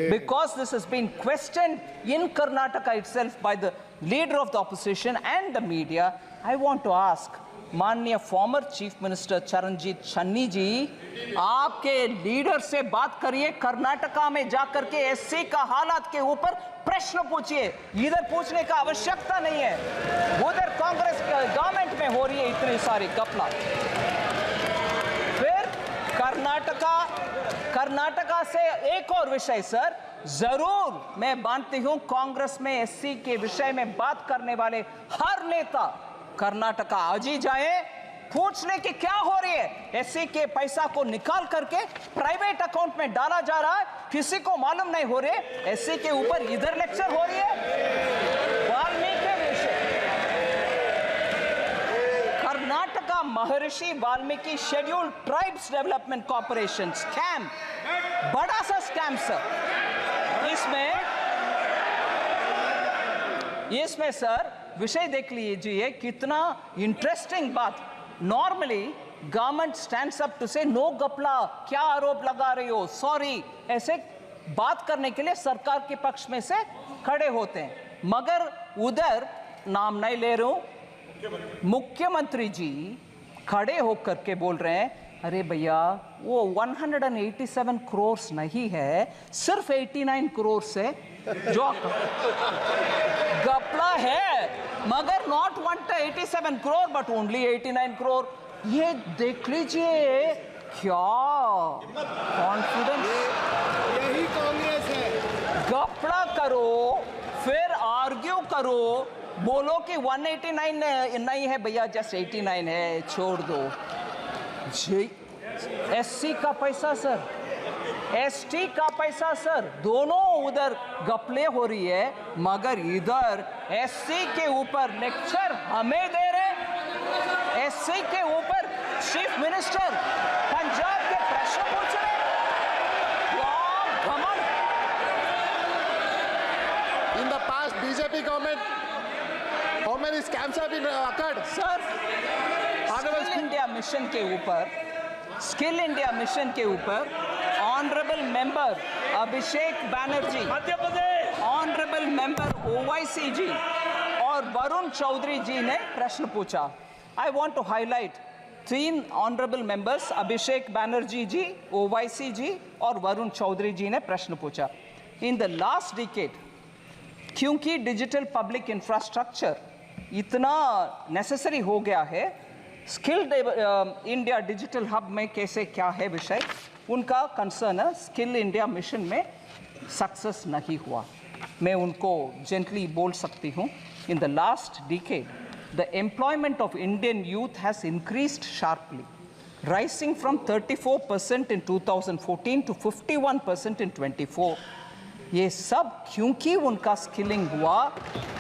Speaker 2: Because this has been questioned in Karnataka itself by the leader of the opposition and the media, I want to ask माननीय former chief minister Charanjit Channi ji, आपके leader से बात करिए, कर्नाटका में जाकर के SC का हालात के ऊपर प्रश्न पूछिए। इधर पूछने का आवश्यकता नहीं है, उधर कांग्रेस गवर्नमेंट में हो रही है इतनी सारी घपला। फिर कर्नाटका से एक और विषय सर, जरूर मैं मानती हूं कांग्रेस में एससी के विषय में बात करने वाले हर नेता कर्नाटका आज ही जाए, पूछ ले कि क्या हो रही है। एससी के पैसा को निकाल करके प्राइवेट अकाउंट में डाला जा रहा है, किसी को मालूम नहीं हो रहे। एससी के ऊपर इधर लेक्चर हो रही है। वाल्मीकि विषय, कर्नाटका महर्षि Valmiki scheduled tribes development corporation scam, बड़ा सा स्कैम सर। इसमें सर विषय देख लीजिए, कितना इंटरेस्टिंग बात। Normally government stands up to say no गपला, क्या आरोप लगा रही हो, सॉरी, ऐसे बात करने के लिए सरकार के पक्ष में से खड़े होते हैं। मगर उधर नाम नहीं ले रहा हूं, मुख्यमंत्री जी खड़े होकर के बोल रहे हैं, अरे भैया वो 187 करोड़ नहीं है, सिर्फ 89 करोड़ से जो गपला है, मगर not 187 crore but only 89 crore. ये देख लीजिए क्या कॉन्फिडेंस,
Speaker 3: यही कांग्रेस है।
Speaker 2: गपला करो फिर आर्ग्यू करो, बोलो कि 189 नहीं है भैया, जस्ट 89 है, छोड़ दो। एससी का पैसा सर, एसटी का पैसा सर, दोनों उधर गपले हो रही है, मगर इधर एससी के ऊपर लेक्चर हमें दे रहे। एससी के ऊपर चीफ मिनिस्टर पंजाब के प्रश्न पूछ रहे।
Speaker 4: In the past BJP government, how many scams have been occurred?
Speaker 2: Sir skill India mission के ऊपर, स्किल इंडिया मिशन के ऊपर honourable member Abhishek Banerjee, honourable member Owaisi ji और वरुण चौधरी जी ने प्रश्न पूछा। I want to highlight 3 honourable members, Abhishek Banerjee ji, Owaisi ji और वरुण चौधरी जी ने प्रश्न पूछा। इन द लास्ट डिकेड, क्योंकि डिजिटल पब्लिक इंफ्रास्ट्रक्चर इतना नेसेसरी हो गया है, स्किल इंडिया डिजिटल हब में कैसे क्या है विषय, उनका कंसर्न है। स्किल इंडिया मिशन में सक्सेस नहीं हुआ। मैं उनको जेंटली बोल सकती हूँ, in the last decade the employment of Indian youth has increased sharply, rising from 34% in 2014 to 51% in 24। ये सब क्योंकि उनका स्किलिंग हुआ,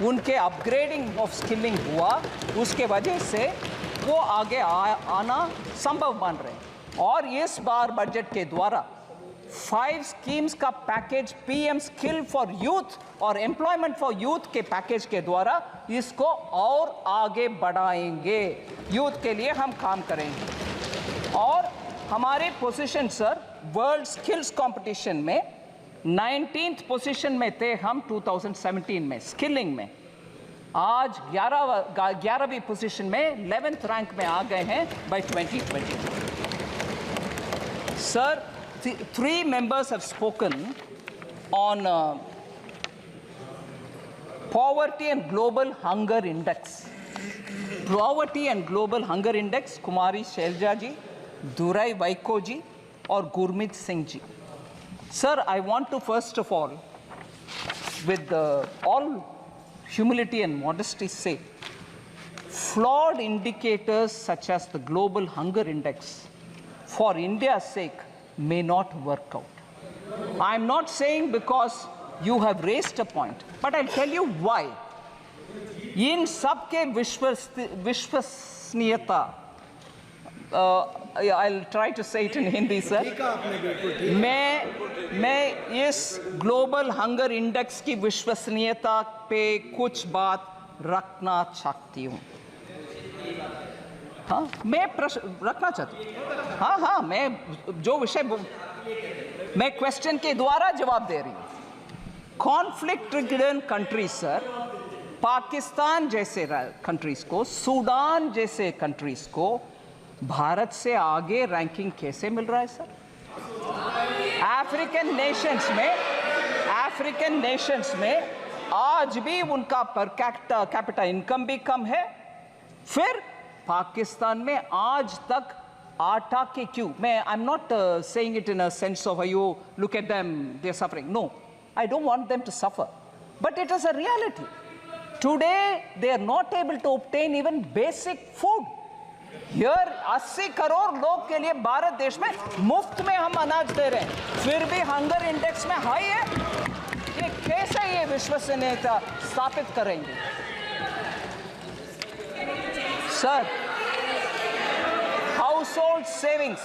Speaker 2: उनके अपग्रेडिंग ऑफ स्किलिंग हुआ, उसके वजह से वो आगे आना संभव बन रहे हैं। और इस बार बजट के द्वारा 5 स्कीम्स का package, PM skill for youth और एम्प्लॉयमेंट फॉर यूथ के पैकेज के द्वारा इसको और आगे बढ़ाएंगे। यूथ के लिए हम काम करेंगे। और हमारे position sir world skills competition में 19th पोजीशन में थे हम 2017 में स्किलिंग में। आज 11वीं पोजीशन में 11th रैंक में आ गए हैं bye 2020। Sir 3 members have spoken on poverty and global hunger index. Poverty and global hunger index, कुमारी शैलजा जी, दुराई वाइको जी और Gurmeet Singh ji. Sir, I want to first of all, with all humility and modesty say, flawed indicators such as the global hunger index for India's sake may not work out. I'm not saying because you have raised a point, but I'll tell you why. इन सब के विश्वसनीयता I'll try to say it in Hindi, sir.
Speaker 3: ठीक है आपने बिल्कुल ठीक
Speaker 2: मैं इस ग्लोबल हंगर इंडेक्स की विश्वसनीयता पे कुछ बात रखना चाहती हूँ। हाँ, मैं प्रश्न रखना चाहती हूँ। हाँ, मैं जो विषय मैं क्वेश्चन के द्वारा जवाब दे रही हूँ। Conflict ridden countries sir, Pakistan जैसे कंट्रीज को, सूडान जैसे कंट्रीज को भारत से आगे रैंकिंग कैसे मिल रहा है सर? अफ्रीकन नेशंस में आज भी उनका पर कैपिटा इनकम भी कम है। फिर पाकिस्तान में आज तक आटा के क्यों, मैं I am not saying it in a sense of you look at them they are suffering, no, I don't want them to suffer, but it is a reality. Today, they are not able to obtain even basic food. Here, 80 crore लोग के लिए भारत देश में मुफ्त में हम अनाज दे रहे हैं, फिर भी हंगर इंडेक्स में हाई है। ये कैसे ये विश्वसनीयता स्थापित करेंगे? Sir, household savings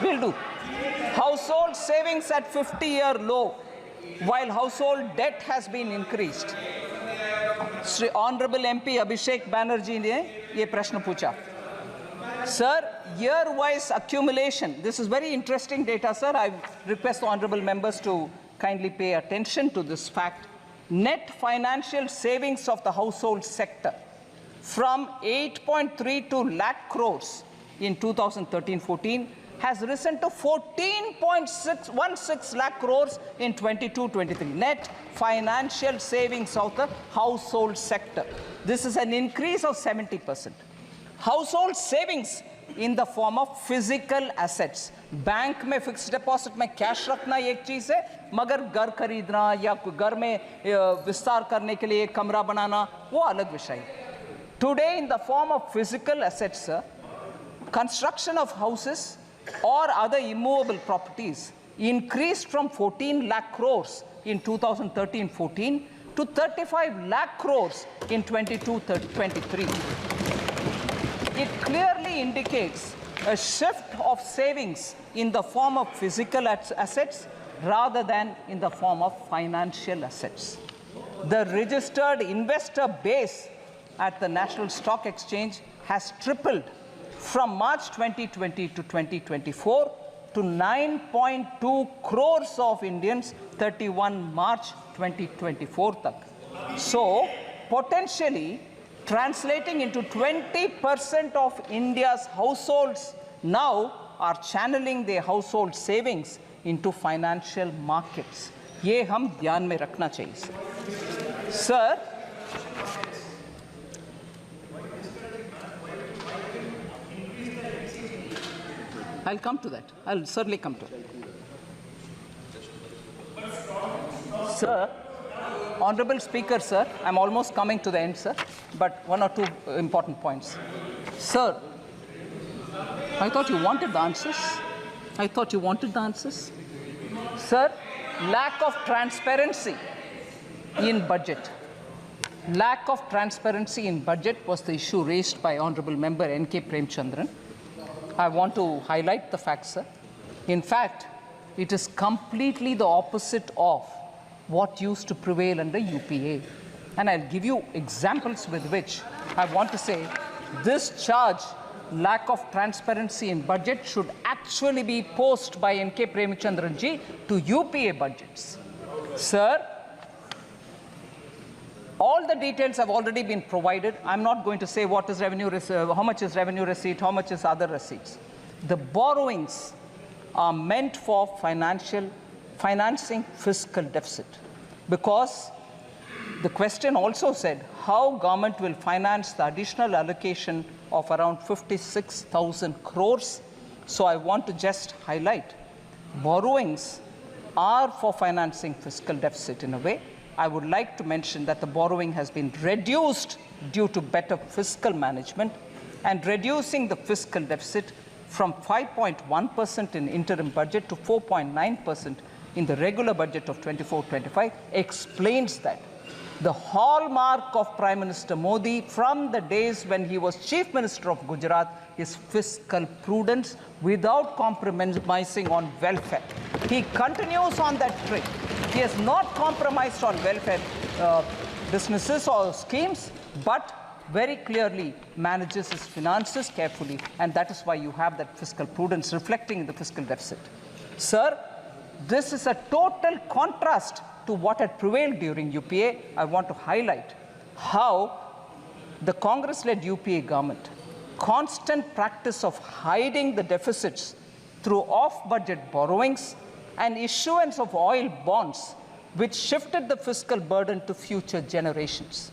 Speaker 2: will do. Household savings at 50-year low, while household debt has been increased. Sri Honorable MP Abhishek Banerjee ने ये प्रश्न पूछा। Sir, year-wise accumulation, this is very interesting data, sir. I request the honorable members to kindly pay attention to this fact. Net financial savings of the household sector from 8.32 lakh crores in 2013-14 has risen to 14.616 lakh crores in 22-23. Net financial savings of the household sector. This is an increase of 70%. Household savings in the form of physical assets. Bank में fixed deposit में cash रखना एक चीज है, मगर घर खरीदना या घर में विस्तार करने के लिए कमरा बनाना वो अलग विषय है. Today in the form of physical assets, sir, construction of houses or other immovable properties increased from 14 lakh crores in 2013-14 to 35 lakh crores in 22-23. It clearly indicates a shift of savings in the form of physical assets rather than in the form of financial assets. The registered investor base at the National Stock Exchange has tripled from March 2020 to 2024 to 9.2 crores of Indians 31 March 2024 tak. So, potentially translating into 20% of India's households now are channeling their household savings into financial markets. ये हम ध्यान में रखना चाहिए sir. I'll come to that. I'll certainly come to it. Sir, Honorable Speaker, sir, I'm almost coming to the end, sir, but one or two important points. Sir, I thought you wanted the answers. Sir, lack of transparency in budget. Lack of transparency in budget was the issue raised by Honorable Member N.K. Premchandran. I want to highlight the fact, sir. In fact, it is completely the opposite of what used to prevail under UPA. And I'll give you examples with which I want to say this charge, lack of transparency in budget, should actually be posed by N.K. Premchandran ji to UPA budgets. Sir, all the details have already been provided. I'm not going to say what is revenue, how much is revenue receipt, how much is other receipts. The borrowings are meant for financing fiscal deficit, because the question also said how government will finance the additional allocation of around 56,000 crores. So I want to just highlight borrowings are for financing fiscal deficit in a way. I would like to mention that the borrowing has been reduced due to better fiscal management, and reducing the fiscal deficit from 5.1% in interim budget to 4.9% in the regular budget of 24-25 explains that. The hallmark of Prime Minister Modi from the days when he was Chief Minister of Gujarat is fiscal prudence without compromising on welfare. He continues on that track. He has not compromised on welfare businesses or schemes, but very clearly manages his finances carefully, and that is why you have that fiscal prudence reflecting in the fiscal deficit. Sir, this is a total contrast to what had prevailed during UPA. I want to highlight how the Congress-led UPA government, constant practice of hiding the deficits through off-budget borrowings and issuance of oil bonds, which shifted the fiscal burden to future generations.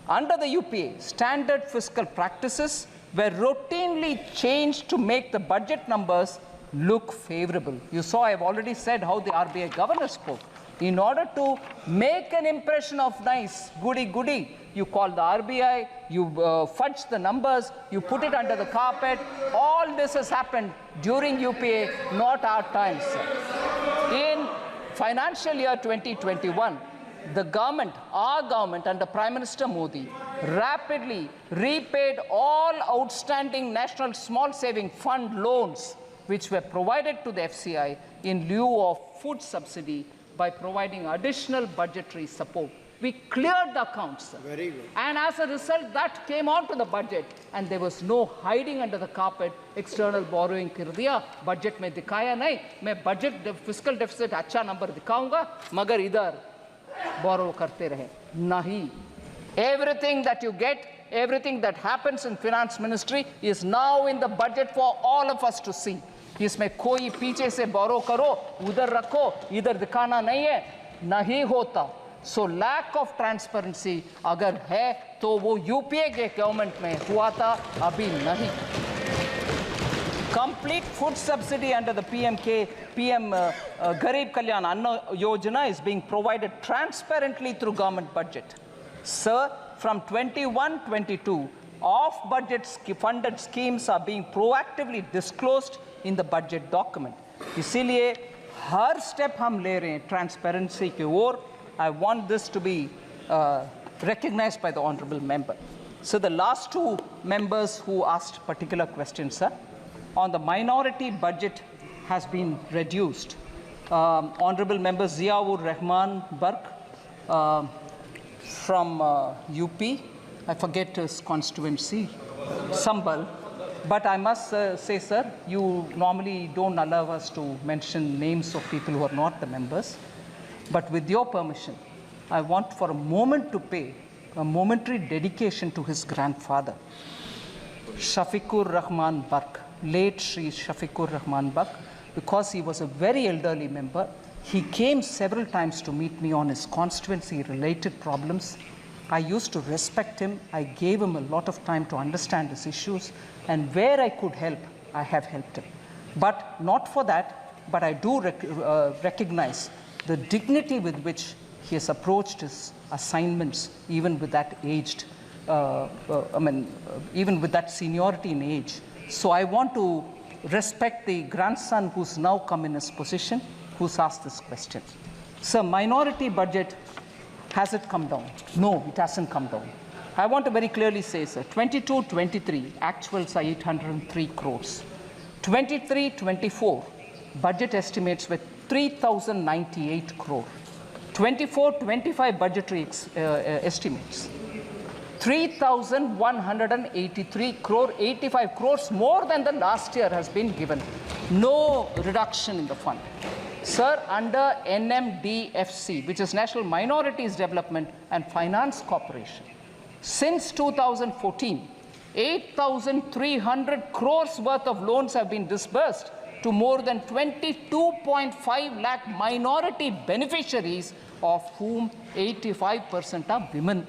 Speaker 2: Under the UPA, standard fiscal practices were routinely changed to make the budget numbers look favorable. You saw, I've already said how the RBI governor spoke. In order to make an impression of nice, goody-goody, you call the RBI, you fudge the numbers, you put it under the carpet. All this has happened during UPA, not our times, sir. In financial year 2021, the government, our government under Prime Minister Modi, rapidly repaid all outstanding National Small Saving Fund loans which were provided to the FCI in lieu of food subsidy by providing additional budgetary support. We cleared the accounts, sir.
Speaker 3: Very good.
Speaker 2: And as a result, that came onto the budget, and there was no hiding under the carpet. External borrowing कर दिया, budget में दिखाया नहीं. मैं budget fiscal deficit अच्छा number दिखाऊंगा, मगर इधर borrow करते रहे. नहीं. Everything that you get, everything that happens in finance ministry is now in the budget for all of us to see. इसमें कोई पीछे से borrow करो, उधर रखो, इधर दिखाना नहीं है, नहीं होता. So lack of transparency अगर है तो वो UPA के गवर्नमेंट में हुआ था, अभी नहीं. Complete food subsidy under the PM Garib Kalyan Anna Yojana is being provided transparently through government budget. Sir, from 21-22, off-budget funded schemes are being proactively disclosed in the budget document. इसीलिए हर step हम ले रहे हैं transparency की ओर. I want this to be recognized by the honorable member. So the last two members who asked particular questions, sir, on the minority budget has been reduced. Honorable member Ziaur Rahman Bark from UP, I forget his constituency, Sambal. But I must say, sir, you normally don't allow us to mention names of people who are not the members. But with your permission, I want for a moment to pay a momentary dedication to his grandfather, Shafiqur Rahman Bark, late Shri Shafiqur Rahman Bark, because he was a very elderly member. He came several times to meet me on his constituency-related problems. I used to respect him. I gave him a lot of time to understand his issues, and where I could help, I have helped him. But not for that, but I do recognize the dignity with which he has approached his assignments, even with that aged, even with that seniority in age. So I want to respect the grandson who's now come in his position, who's asked this question. Sir, minority budget, has it come down? No, it hasn't come down. I want to very clearly say, sir, 22-23, actuals are 803 crores. 23-24, budget estimates were 3,098 crore. 24-25 budgetary estimates, 3,183 crore, 85 crores more than the last year has been given. No reduction in the fund. Sir, under NMDFC, which is National Minorities Development and Finance Corporation, since 2014, 8,300 crores worth of loans have been disbursed to more than 22.5 lakh minority beneficiaries, of whom 85% are women.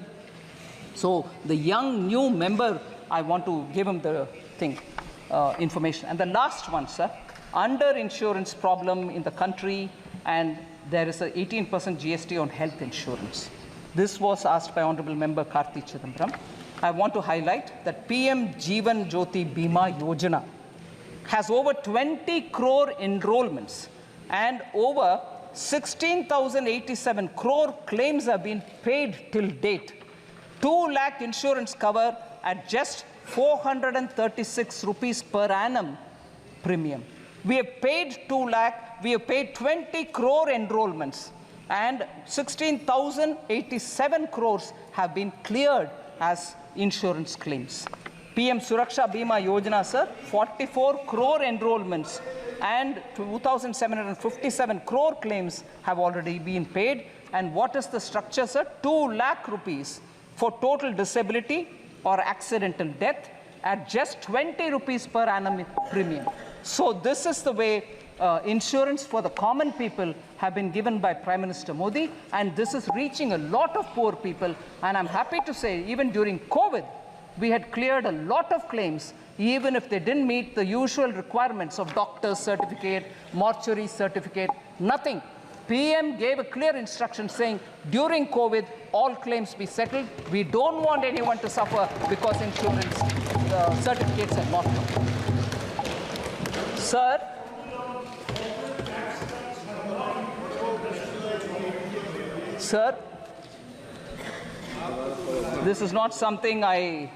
Speaker 2: So the young new member, I want to give him the information. And the last one, sir, under insurance problem in the country, and there is an 18% GST on health insurance. This was asked by Honorable Member Karthi Chidambaram. I want to highlight that PM Jeevan Jyoti Bima Yojana has over 20 crore enrollments and over 16,087 crore claims have been paid till date. 2 lakh insurance cover at just 436 rupees per annum premium. We have paid 2 lakh, we have paid 20 crore enrollments, and 16,087 crores have been cleared as insurance claims. PM Suraksha Bima Yojana, sir, 44 crore enrollments and 2,757 crore claims have already been paid. And what is the structure, sir? 2 lakh rupees for total disability or accidental death at just 20 rupees per annum premium. So this is the way insurance for the common people have been given by Prime Minister Modi, and this is reaching a lot of poor people. And I'm happy to say, even during COVID, we had cleared a lot of claims, even if they didn't meet the usual requirements of doctor's certificate, mortuary certificate, nothing. PM gave a clear instruction saying, during COVID, all claims be settled. We don't want anyone to suffer because insurance certificates have not come. Sir, this is not something I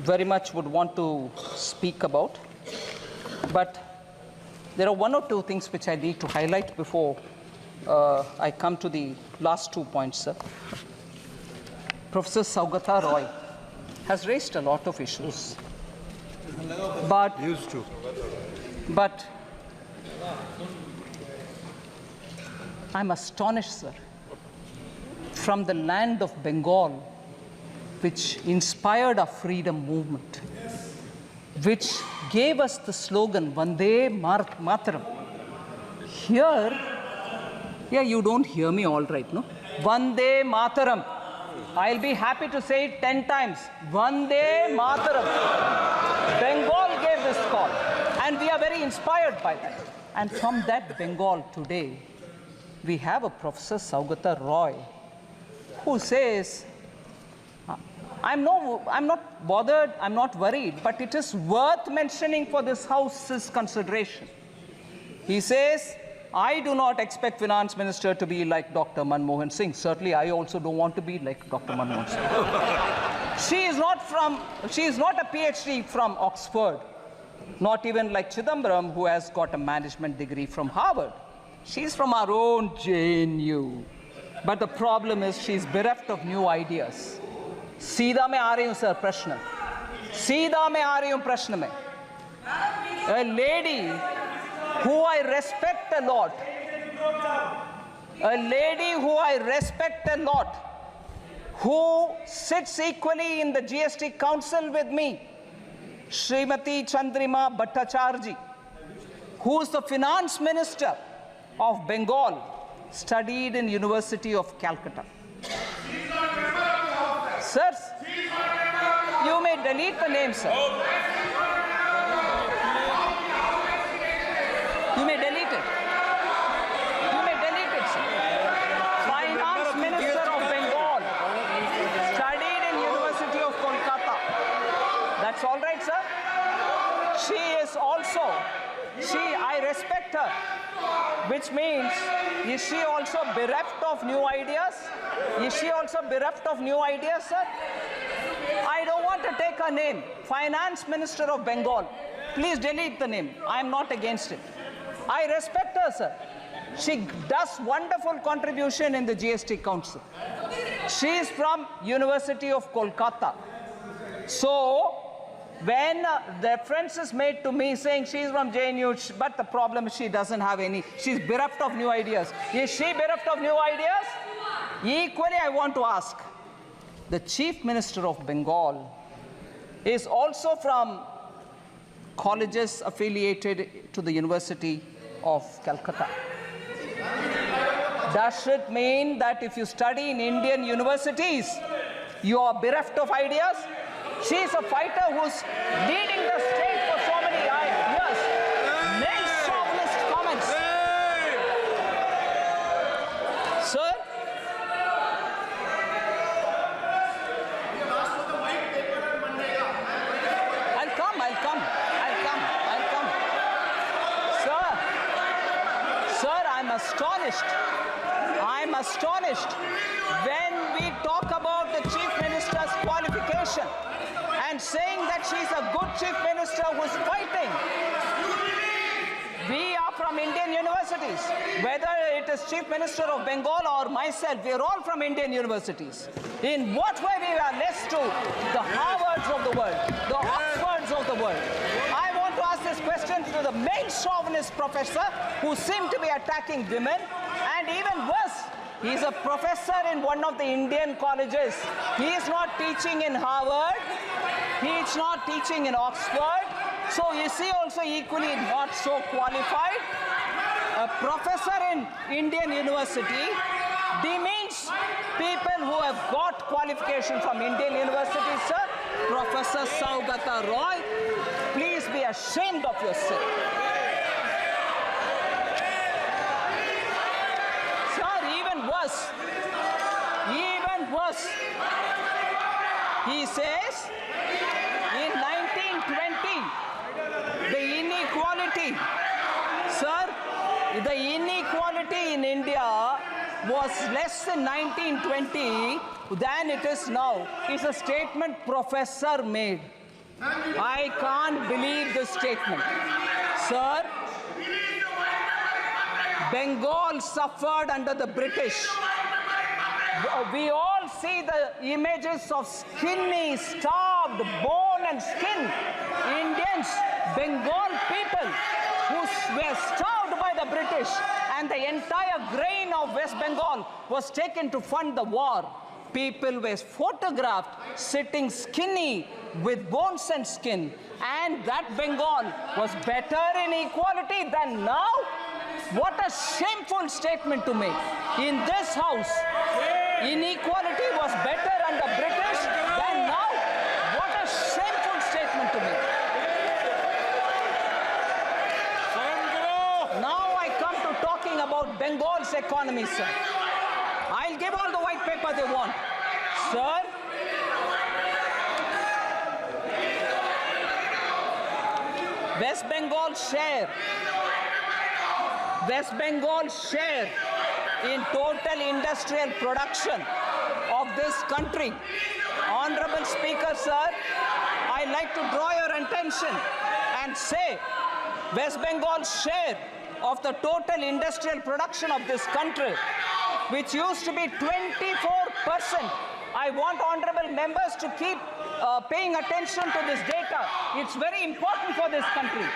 Speaker 2: very much would want to speak about, but there are one or two things which I need to highlight before I come to the last 2 points, sir. Professor Saugata Roy has raised a lot of issues, but I'm astonished, sir, from the land of Bengal, which inspired our freedom movement, which gave us the slogan, Vande Mataram. Here, you don't hear me all right, no? Vande Mataram. I'll be happy to say it 10 times. Vande Mataram. Bengal gave this call, and we are very inspired by that. And from that Bengal today, we have a Professor Saugata Roy, who says, I'm not bothered, I'm not worried, but it is worth mentioning for this House's consideration. He says, I do not expect Finance Minister to be like Dr. Manmohan Singh. Certainly, I also don't want to be like Dr. Manmohan Singh. She is not a PhD from Oxford, not even like Chidambaram, who has got a management degree from Harvard. She's from our own JNU. But the problem is she's bereft of new ideas. सीधा मैं आ रही हूं sir प्रश्न सीधा मैं आ रही हूं प्रश्न में a lady who I respect a lot who sits equally in the GST council with me, Srimati Chandrima Bhattacharya, who is the finance minister of Bengal, studied in University of Calcutta. Sirs, you may delete the name, sir. You may delete it. Sir. Finance Minister of Bengal, studied in University of Kolkata. That's all right, sir. I respect her, which means, is she also bereft of new ideas? Sir? I don't want to take her name. Finance Minister of Bengal. Please delete the name. I'm not against it. I respect her, sir. She does wonderful contribution in the GST Council. She is from University of Kolkata. So, when reference is made to me saying she's from JNU, but the problem is she doesn't have any, she's bereft of new ideas. Is she bereft of new ideas? Equally, I want to ask, the Chief Minister of Bengal is also from colleges affiliated to the University of Calcutta. Does it mean that if you study in Indian universities, you are bereft of ideas? She is a fighter who's leading the state for so many years. Makes chauvinist comments. Sir? I'll come. Sir, I'm astonished. I'm astonished when we talk about the Chief Minister's qualification and saying that she's a good Chief Minister who's fighting. We are from Indian universities. Whether it is Chief Minister of Bengal or myself, we are all from Indian universities. In what way we are less to the Harvards of the world, the Oxfords of the world? I want to ask this question to the main chauvinist professor who seem to be attacking women, and even worse, he is a professor in one of the Indian colleges. He is not teaching in Harvard. He is not teaching in Oxford. So is he also equally not so qualified? A professor in Indian university demeans people who have got qualification from Indian universities, sir. Professor Saugata Roy, please be ashamed of yourself. Sir, even worse, he says in 1920, the inequality, sir, the inequality in India was less in 1920 than it is now. It's a statement professor made. I can't believe this statement. Sir, Bengal suffered under the British. We all see the images of skinny, starved, bone and skin Indians, Bengal people who were starved by the British, and the entire grain of West Bengal was taken to fund the war. People were photographed sitting skinny with bones and skin, and that Bengal was better in equality than now? What a shameful statement to make. In this house, inequality was better under British than now? What a shameful statement to make. Now I come to talking about Bengal's economy, sir. I'll give all the white paper they want. Sir, West Bengal's share in total industrial production of this country. Honorable Speaker, sir, I'd like to draw your attention and say West Bengal's share of the total industrial production of this country, which used to be 24%. I want honorable members to keep paying attention to this data. It's very important for this country.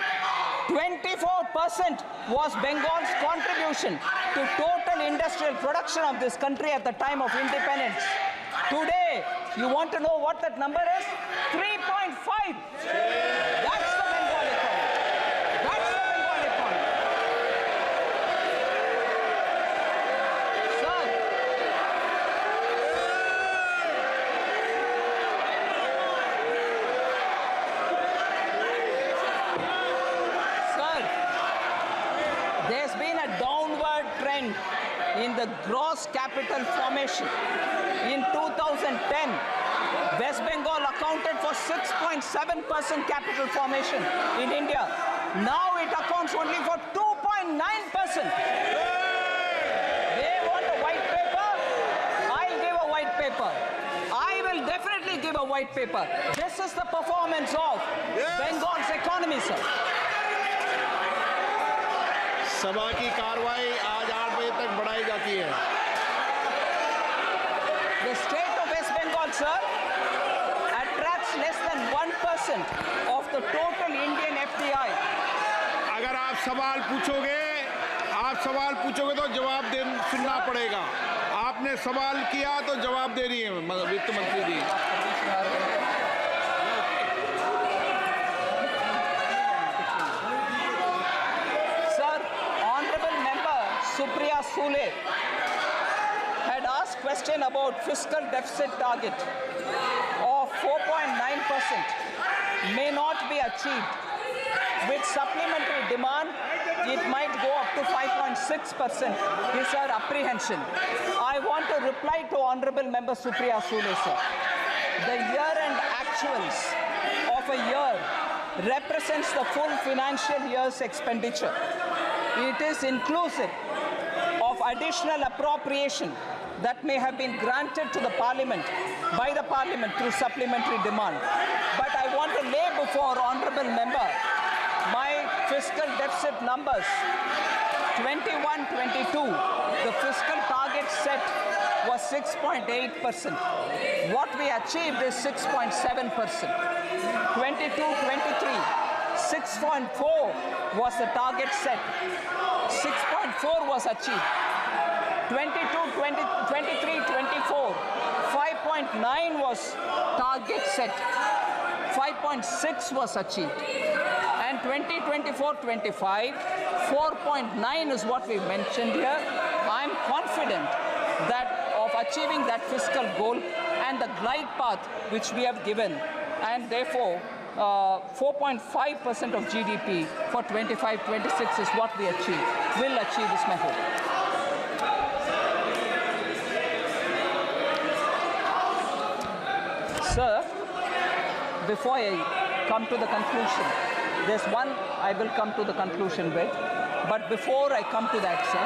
Speaker 2: 24% was Bengal's contribution to total industrial production of this country at the time of independence. Today, you want to know what that number is? 3.5. That's the Bengal economy. That's the Bengal economy. Sir, there's been a downward trend in the gross capital formation. In 2010, West Bengal accounted for 6.7% capital formation in India. Now it accounts only for 2.9%. They want a white paper? I'll give a white paper. I will definitely give a white paper. This is the performance of Bengal's economy, sir.
Speaker 4: सभा की कार्रवाई आज 8 बजे तक बढ़ाई जाती है.
Speaker 2: The state of West Bengal, sir, attracts less than 1% of the total Indian FDI.
Speaker 1: अगर आप सवाल पूछोगे तो जवाब सुनना पड़ेगा. आपने सवाल किया तो जवाब दे रही है वित्त मंत्री जी.
Speaker 2: Supriya Sule had asked question about fiscal deficit target of 4.9% may not be achieved. With supplementary demand, it might go up to 5.6% is her apprehension. I want to reply to Honorable Member Supriya Sule, sir. The year-end actuals of a year represents the full financial year's expenditure. It is inclusive of additional appropriation that may have been granted to the Parliament by the Parliament through supplementary demand. But I want to lay before honourable member my fiscal deficit numbers. 21-22, the fiscal target set was 6.8%. What we achieved is 6.7%. 22-23, 6.4 was the target set. 6.4 was achieved. 23-24, 5.9 was target set. 5.6 was achieved. And 2024-25, 4.9 is what we mentioned here. I'm confident that of achieving that fiscal goal and the glide path which we have given, and therefore 4.5% of GDP for 25-26 is what we will achieve is my hope. Sir, before I come to the conclusion, there's one I will come to the conclusion with, but before I come to that, sir,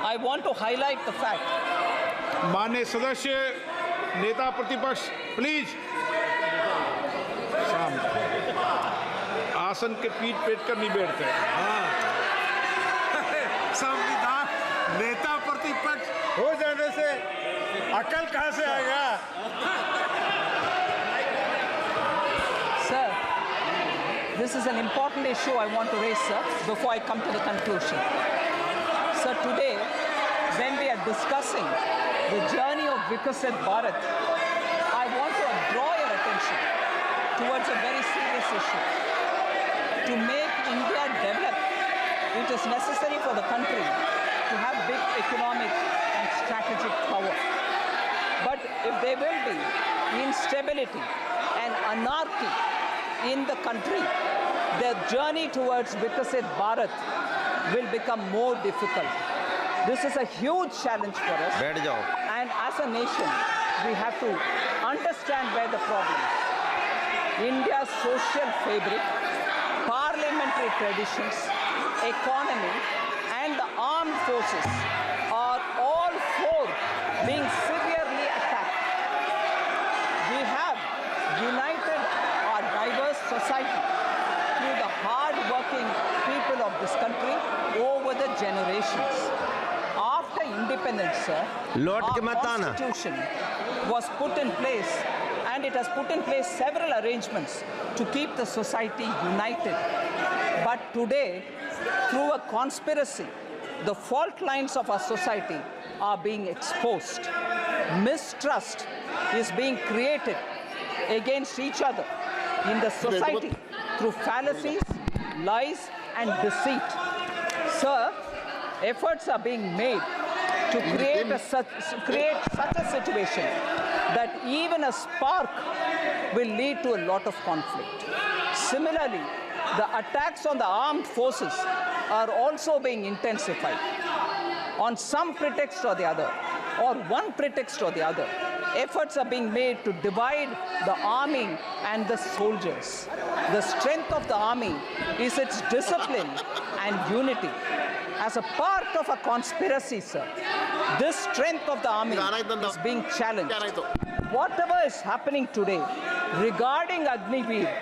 Speaker 2: I want to highlight the fact.
Speaker 1: माननीय सदस्य, नेता प्रतिपक्ष, please आसन के पीठ पेट कर नहीं बैठते।
Speaker 5: संविधान नेता प्रतिपक्ष हो जाने से अकल कहां से आएगा?
Speaker 2: Sir, this is an important issue I want to raise, sir, before I come to the conclusion. Sir, today, when we are discussing the journey of Vikasit Bharat, I want to draw your attention towards a very serious issue. To make India develop, it is necessary for the country to have big economic and strategic power. But if there will be instability and anarchy in the country, the journey towards Vikasit Bharat will become more difficult. This is a huge challenge for us. And as a nation, we have to understand where the problem is. India's social fabric, parliamentary traditions, economy, and the armed forces are all four being severely attacked. We have united our diverse society through the hard-working people of this country over the generations. After independence, sir, our constitution was put in place, and it has put in place several arrangements to keep the society united. But today, through a conspiracy, the fault lines of our society are being exposed. Mistrust is being created against each other in the society through fallacies, lies, and deceit. Sir, efforts are being made to create such a situation that even a spark will lead to a lot of conflict. Similarly, the attacks on the armed forces are also being intensified on some pretext or the other, or one pretext or the other. Efforts are being made to divide the army and the soldiers. The strength of the army is its discipline and unity. As a part of a conspiracy, sir, this strength of the army is being challenged. Whatever is happening today regarding Agniveer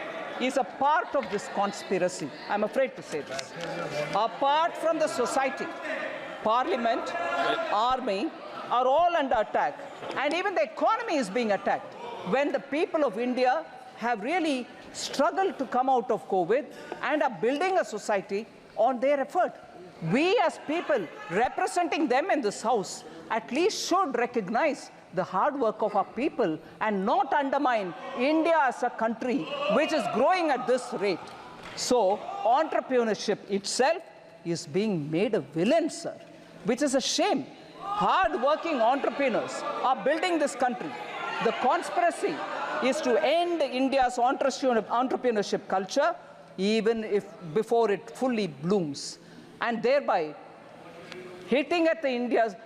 Speaker 2: is a part of this conspiracy. I'm afraid to say this. Apart from the society, parliament, army are all under attack, and even the economy is being attacked. When the people of India have really struggled to come out of COVID and are building a society on their effort. We as people representing them in this house at least should recognize the hard work of our people and not undermine India as a country which is growing at this rate. So entrepreneurship itself is being made a villain, sir, which is a shame. Hard-working entrepreneurs are building this country. The conspiracy is to end India's entrepreneurship culture even if before it fully blooms, and thereby hitting at the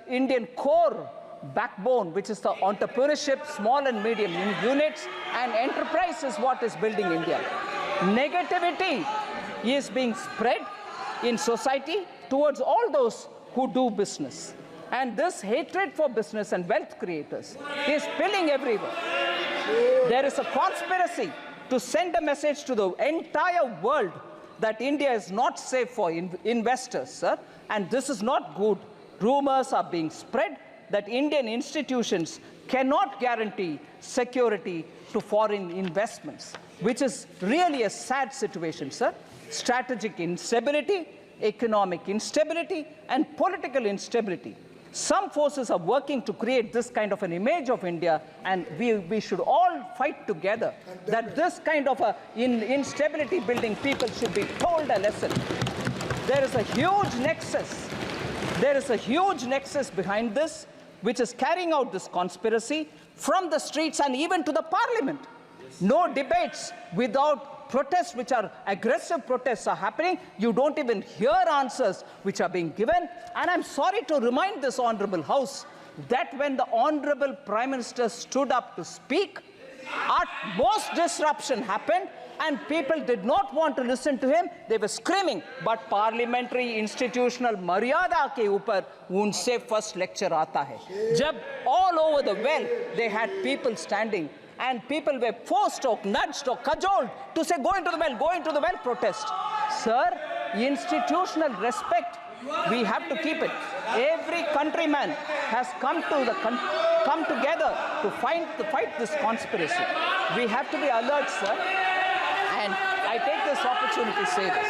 Speaker 2: Indian core backbone, which is the entrepreneurship, small and medium units, and enterprise is what is building India. Negativity is being spread in society towards all those who do business. And this hatred for business and wealth creators is spilling everywhere. There is a conspiracy to send a message to the entire world that India is not safe for investors, sir. And this is not good. Rumors are being spread that Indian institutions cannot guarantee security to foreign investments, which is really a sad situation, sir. Strategic instability, economic instability, and political instability. Some forces are working to create this kind of an image of India, and we should all fight together that this kind of instability building people should be told a lesson. There is a huge nexus. There is a huge nexus behind this, which is carrying out this conspiracy from the streets and even to the parliament. No debates without protests, which are aggressive protests, are happening. You don't even hear answers which are being given. And I'm sorry to remind this honorable House that when the honorable Prime Minister stood up to speak, utmost disruption happened, and people did not want to listen to him. They were screaming, but parliamentary institutional maryada ke upar unse first lecture aata hai. Jab all over the well, they had people standing, and people were forced or nudged or cajoled to say, go into the well, protest. Sir, institutional respect, we have to keep it. Every countryman has come together to fight this conspiracy. We have to be alert, sir. And I take this opportunity to say this.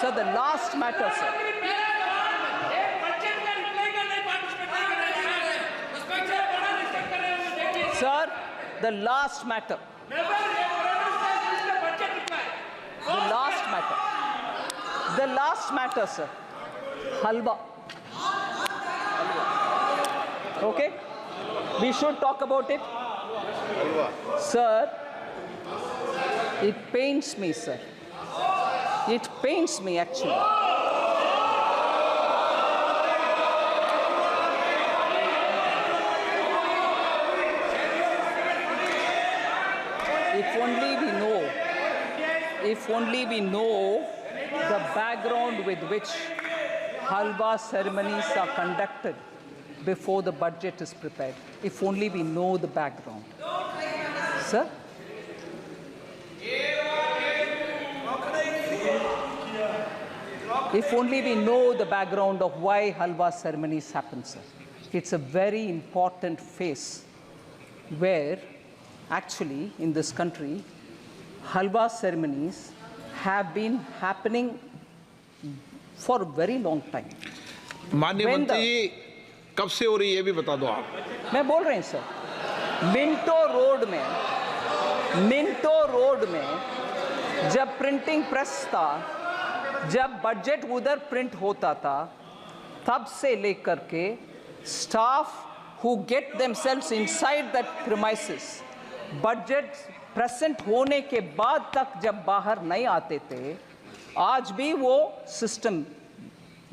Speaker 2: Sir, the last matter, sir. Sir, the last matter. The last matter, sir. Halwa. Okay? We should talk about it. Sir, it pains me, sir. It pains me, actually. If only we know the background with which halwa ceremonies are conducted before the budget is prepared. If only we know the background. Sir? If only we know the background of why halwa ceremonies happen, sir. It's a very important phase where actually in this country halwa ceremonies have been happening for a very long time.
Speaker 1: माननीय मंत्री जी, कब से हो रही है ये भी बता दो आप।
Speaker 2: मैं बोल रहे हैं सर, मिंटो रोड में जब प्रिंटिंग प्रेस था, जब बजट उधर प्रिंट होता था, तब से लेकर के staff who get themselves inside that premises, budget present होने के बाद तक जब बाहर नहीं आते थे, आज भी वो सिस्टम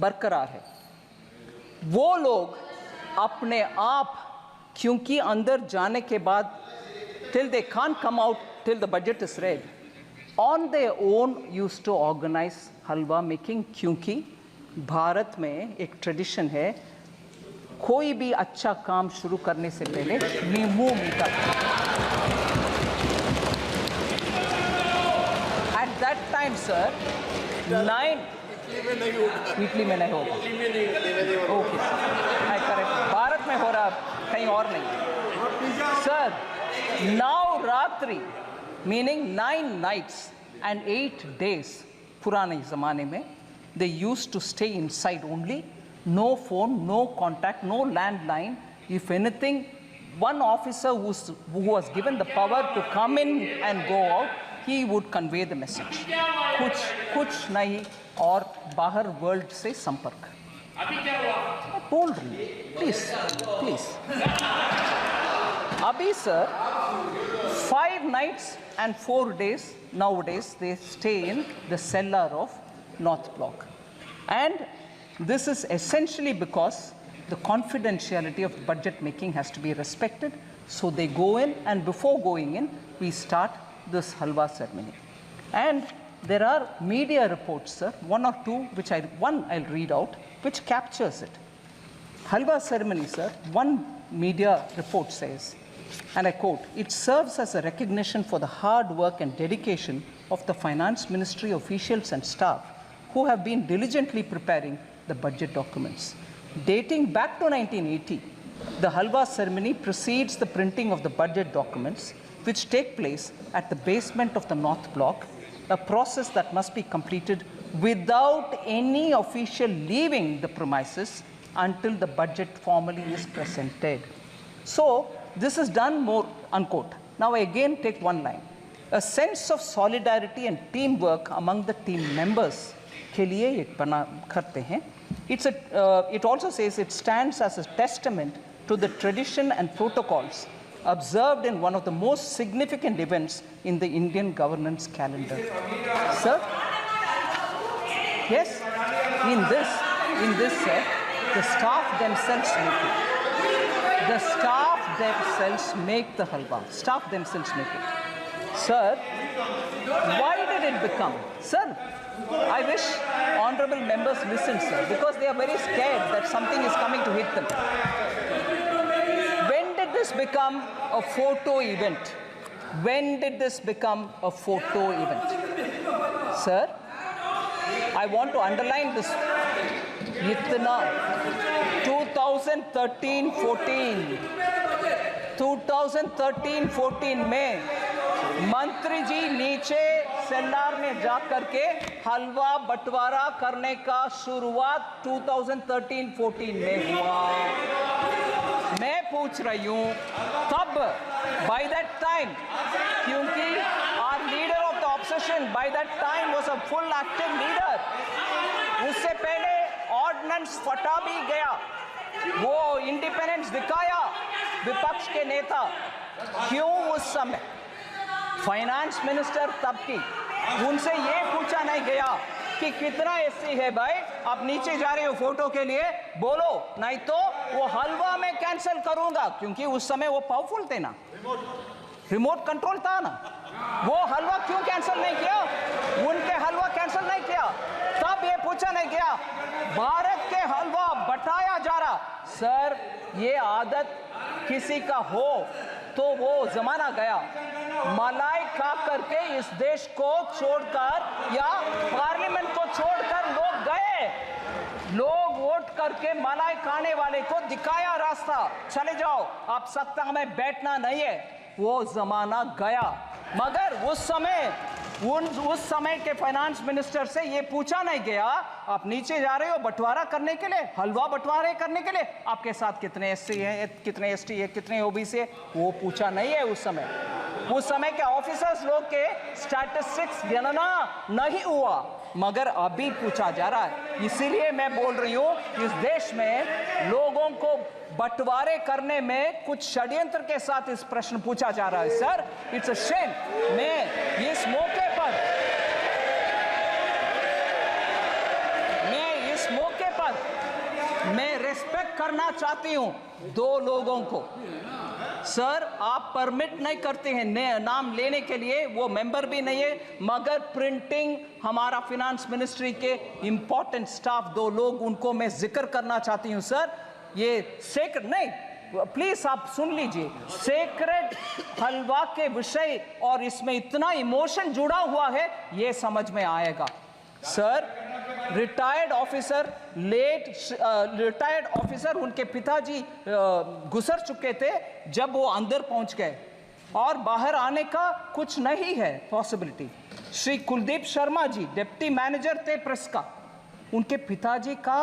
Speaker 2: बरकरार है। वो लोग अपने आप, क्योंकि अंदर जाने के बाद till they can't come out till the budget is read, on their own used to organize halwa making, क्योंकि भारत में एक ट्रेडिशन है, कोई भी अच्छा काम शुरू करने से पहले मुंह मीठा। At that time, sir, Italy में नहीं होगा। Okay, I correct. भारत में हो रहा, कहीं और नहीं। Sir, Navratri meaning 9 nights and 8 days पुराने ज़माने में they used to stay inside only, no phone, no contact, no landline. If anything, one officer who was given the power to come in and go out, he would convey the message. कुछ नहीं और बाहर world से संपर्क। बोल रही हूँ, please. अभी sir 5 nights and 4 days nowadays they stay in the cellar of North Block, and this is essentially because the confidentiality of budget making has to be respected. So they go in, and before going in, we start this halwa ceremony. And there are media reports, sir, one or two, which I'll read out. which captures it. Halwa ceremony, sir, one media report says, and I quote, "It serves as a recognition for the hard work and dedication of the Finance Ministry officials and staff who have been diligently preparing the budget documents." Dating back to 1980, the Halwa ceremony precedes the printing of the budget documents, which take place at the basement of the North Block, a process that must be completed without any official leaving the premises until the budget formally is presented. So, this is done more, unquote. Now, I again take one line. A sense of solidarity and teamwork among the team members के लिए ये बना करते हैं. It also says it stands as a testament to the tradition and protocols observed in one of the most significant events in the Indian governance calendar. Sir? Yes? In this, sir, the staff themselves make it. The staff themselves make the halwa. Staff themselves make it. Sir, why did it become? Sir, I wish honorable members listen, sir, because they are very scared that something is coming to hit them. When did this become a photo event? When did this become a photo event? Sir, I want to underline this. Itna 2013-14 में मंत्री जी नीचे सेल्लार में जा करके हलवा बंटवारा करने का शुरुआत 2013-14 में हुआ. मैं पूछ रही हूँ तब by that time, क्योंकि our leader of the opposition by that time was a full active leader. उससे पहले ऑर्डिनेंस फटा भी गया, वो इंडिपेंडेंस दिखाया विपक्ष के नेता. क्यों उस समय फाइनेंस मिनिस्टर तब की उनसे ये पूछा नहीं गया कि कितना एससी है भाई, आप नीचे जा रहे हो फोटो के लिए, बोलो नहीं तो वो हलवा में कैंसिल करूंगा, क्योंकि उस समय वो पावरफुल थे ना, रिमोट कंट्रोल था ना. वो हलवा क्यों कैंसिल नहीं किया? उनके हलवा कैंसिल नहीं किया. तब ये पूछा नहीं गया भारत के हलवा बटाया जा रहा. सर, ये आदत किसी का हो तो वो जमाना गया. मलाई खा करके इस देश को छोड़कर या पार्लियामेंट को छोड़कर लोग गए. लोग वोट करके मलाई खाने वाले को दिखाया रास्ता, चले जाओ, आप सत्ता में बैठना नहीं है. वो जमाना गया. मगर उस समय के फाइनेंस मिनिस्टर से ये पूछा नहीं गया आप नीचे जा रहे हो बंटवारा करने के लिए, हलवा बंटवारे करने के लिए, आपके साथ कितने एससी हैं, कितने एसटी है, कितने ओबीसी है, वो पूछा नहीं है. उस समय के ऑफिसर्स लोग के स्टैटिस्टिक्स गणना नहीं हुआ, मगर अभी पूछा जा रहा है. इसीलिए मैं बोल रही हूँ इस देश में लोगों को बंटवारे करने में कुछ षड्यंत्र के साथ इस प्रश्न पूछा जा रहा है. Sir, it's a shame. मैं इस मौके पर मैं रिस्पेक्ट करना चाहती हूं दो लोगों को. सर, आप परमिट नहीं करते हैं नाम लेने के लिए, वो मेंबर भी नहीं है, मगर प्रिंटिंग हमारा फिनेंस मिनिस्ट्री के इंपॉर्टेंट स्टाफ दो लोग, उनको मैं जिक्र करना चाहती हूं. सर, ये सेक्रेट नहीं, प्लीज आप सुन लीजिए, सेक्रेट हलवा के विषय और इसमें इतना इमोशन जुड़ा हुआ है, ये समझ में आएगा. सर, रिटायर्ड ऑफिसर उनके पिताजी गुजर चुके थे जब वो अंदर पहुंच गए और बाहर आने का कुछ नहीं है possibility. Shri Kuldeep Sharma ji deputy manager थे प्रेस का, उनके पिताजी का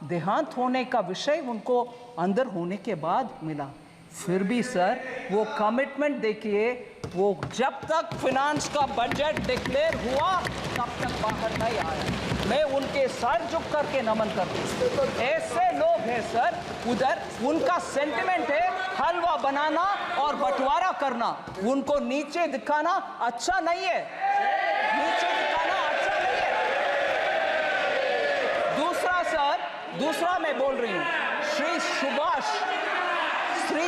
Speaker 2: देहांत होने का विषय उनको अंदर होने के बाद मिला. फिर भी सर, वो कमिटमेंट देखिए, वो जब तक फिनांस का बजट डिक्लेयर हुआ तब तक बाहर नहीं आया. मैं उनके सर झुक करके नमन करती हूँ. ऐसे लोग हैं सर, उधर उनका सेंटिमेंट है हलवा बनाना और बंटवारा करना, उनको नीचे दिखाना अच्छा नहीं है. नीचे दिखाना अच्छा नहीं है. दूसरा मैं बोल रही हूँ, श्री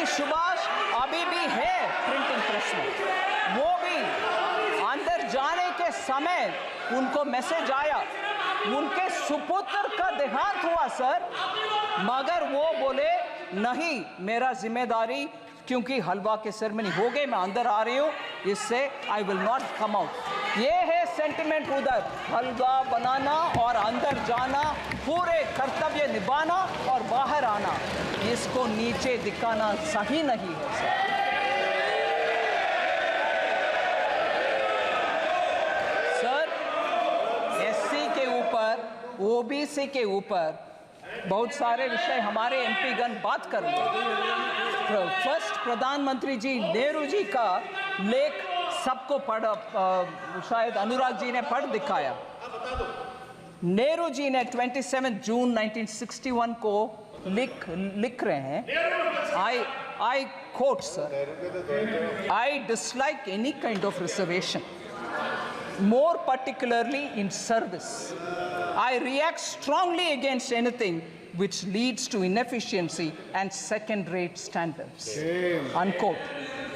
Speaker 2: सुभाष अभी भी है प्रिंटिंग प्रेस में. वो भी अंदर जाने के समय उनको मैसेज आया उनके सुपुत्र का देहांत हुआ सर, मगर वो बोले नहीं मेरा जिम्मेदारी, क्योंकि हलवा के सेरेमनी हो गए, मैं अंदर आ रही हूँ, इससे I will not come out. ये है सेंटिमेंट उधर, हलवा बनाना और अंदर जाना, पूरे कर्तव्य निभाना और बाहर आना, इसको नीचे दिखाना सही नहीं है सर। एससी के ऊपर, ओबीसी के ऊपर बहुत सारे विषय हमारे एमपी गण बात कर रहे हैं। फर्स्ट प्रधानमंत्री जी नेहरू जी का लेख सबको पढ़, शायद अनुराग जी ने पढ़ दिखाया। नेहरू जी ने 27 जून 1961 को लिख रहे हैं, I quote sir, I dislike any kind of reservation, more particularly in service. I react strongly against anything which leads to inefficiency and second-rate standards. Unquote.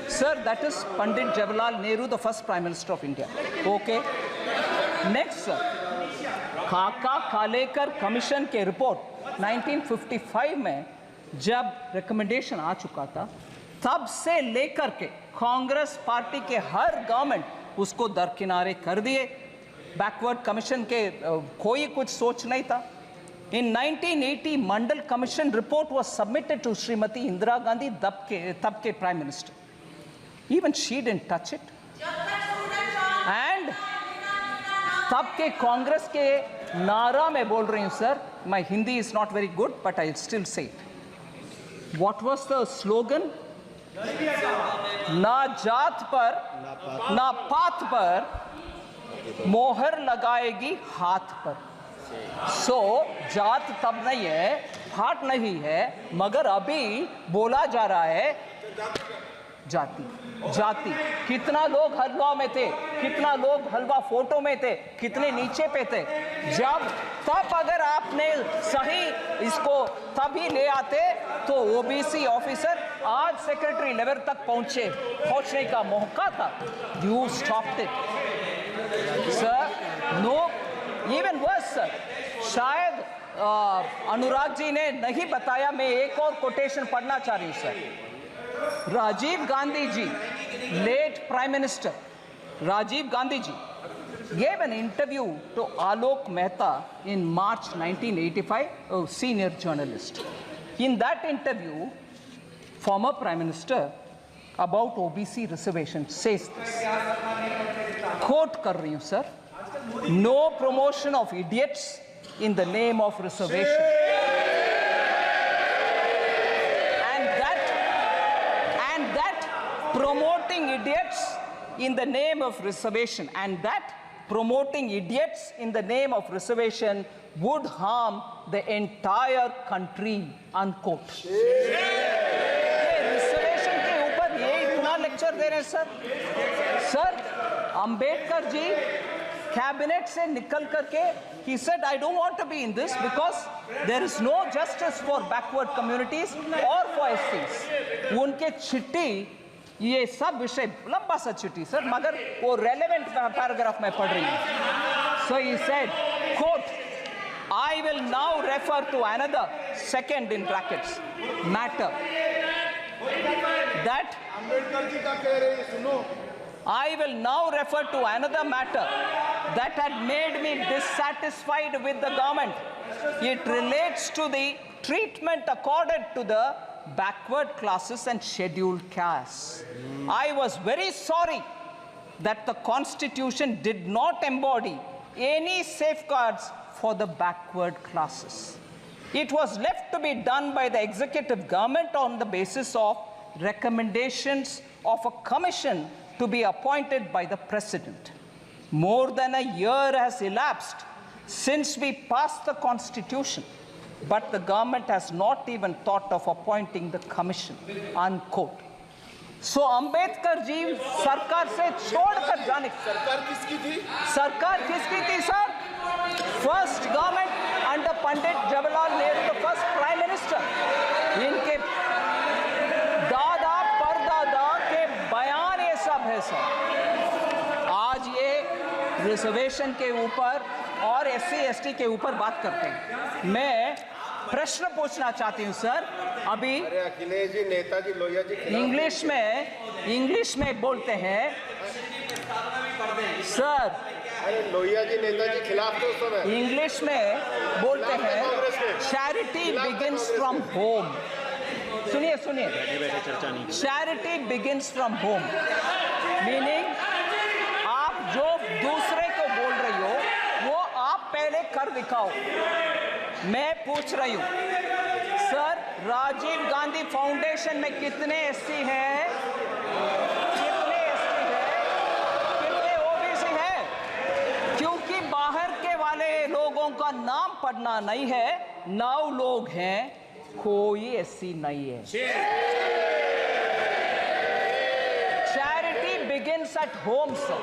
Speaker 2: Sir, that is Pandit Jawaharlal Nehru, the first Prime Minister of India. Okay. Next, sir. खाका Kalekar commission के report 1955 में जब recommendation आ चुका था, तब से लेकर के कांग्रेस पार्टी के हर गवर्नमेंट उसको दरकिनारे कर दिए। बैकवर्ड कमीशन के कोई कुछ सोच नहीं था। In 1980, Mandal commission report was submitted to Shrimati Indira Gandhi, तब के prime minister. Even she didn't touch it. And तब के कांग्रेस के नारा में बोल रही हूँ sir, my Hindi is not very good, but I'll still say it. What was the slogan? ना जात पर ना पात पर मोहर लगाएगी हाथ पर। सो जात तब नहीं है, पात नहीं है, मगर अभी बोला जा रहा है जाति जाति। कितना लोग हलवा में थे, कितना लोग हलवा फोटो में थे, कितने नीचे पे थे। जब तब अगर आपने सही इसको तभी ले आते तो ओबीसी ऑफिसर आज सेक्रेटरी लेवल तक पहुंचने का मौका था। You stopped it sir. No, even worse sir, शायद अनुराग जी ने नहीं बताया, मैं एक और कोटेशन पढ़ना चाह रही हूँ sir. Rajiv Gandhi ji, late Prime Minister Rajiv Gandhi ji gave an interview to Alok Mehta in March 1985, a senior journalist. In that interview, former Prime Minister about OBC reservation says this, quote कर रही हूँ sir, no promotion of idiots in the name of reservation. Promoting idiots in the name of reservation, and that promoting idiots in the name of reservation would harm the entire country, unquote. Reservation के ऊपर ये इतना lecture दे रहे हैं sir. Ambedkar ji cabinet से निकल करके he said I don't want to be in this because there is no justice for backward communities or for SCs. उनके चिट्ठी, ये सब विषय लंबा सा चिट्ठी सर, मगर वो रेलेवेंट पैराग्राफ में पढ़ रही हूँ। So he said, quote, I will now refer to another, second in brackets, matter that I will now refer to another matter that had made me dissatisfied with the government. It relates to the treatment accorded to the backward classes and scheduled castes. I was very sorry that the Constitution did not embody any safeguards for the backward classes. It was left to be done by the executive government on the basis of recommendations of a commission to be appointed by the President. More than a year has elapsed since we passed the Constitution, but the government has not even thought of appointing the commission, unquote. So Ambedkar ji सरकार से छोड़कर जाने, सरकार किसकी थी sir? First government under Pandit Jawaharlal Nehru, the first Prime Minister. इनके दादा परदादा के बयान ये सब है सर। आज ये रिजर्वेशन के ऊपर और SC/ST के ऊपर बात करते हैं। मैं प्रश्न पूछना चाहती हूँ सर। अभी
Speaker 4: अरे अखिलेश जी, नेताजी लोहिया जी
Speaker 2: इंग्लिश में बोलते हैं सर।
Speaker 4: अरे लोहिया जी नेताजी खिलाफ थे उस समय।
Speaker 2: इंग्लिश में बोलते हैं चैरिटी बिगिंस फ्रॉम होम। सुनिए charity begins from home, meaning आप जो दूसरे को बोल रही हो वो आप पहले कर दिखाओ। मैं पूछ रही हूं सर, राजीव गांधी फाउंडेशन में कितने SC हैं, कितने ST हैं, कितने OBC हैं? क्योंकि बाहर के वाले लोगों का नाम पढ़ना नहीं है, 9 लोग हैं, कोई SC नहीं है। Charity begins at home sir.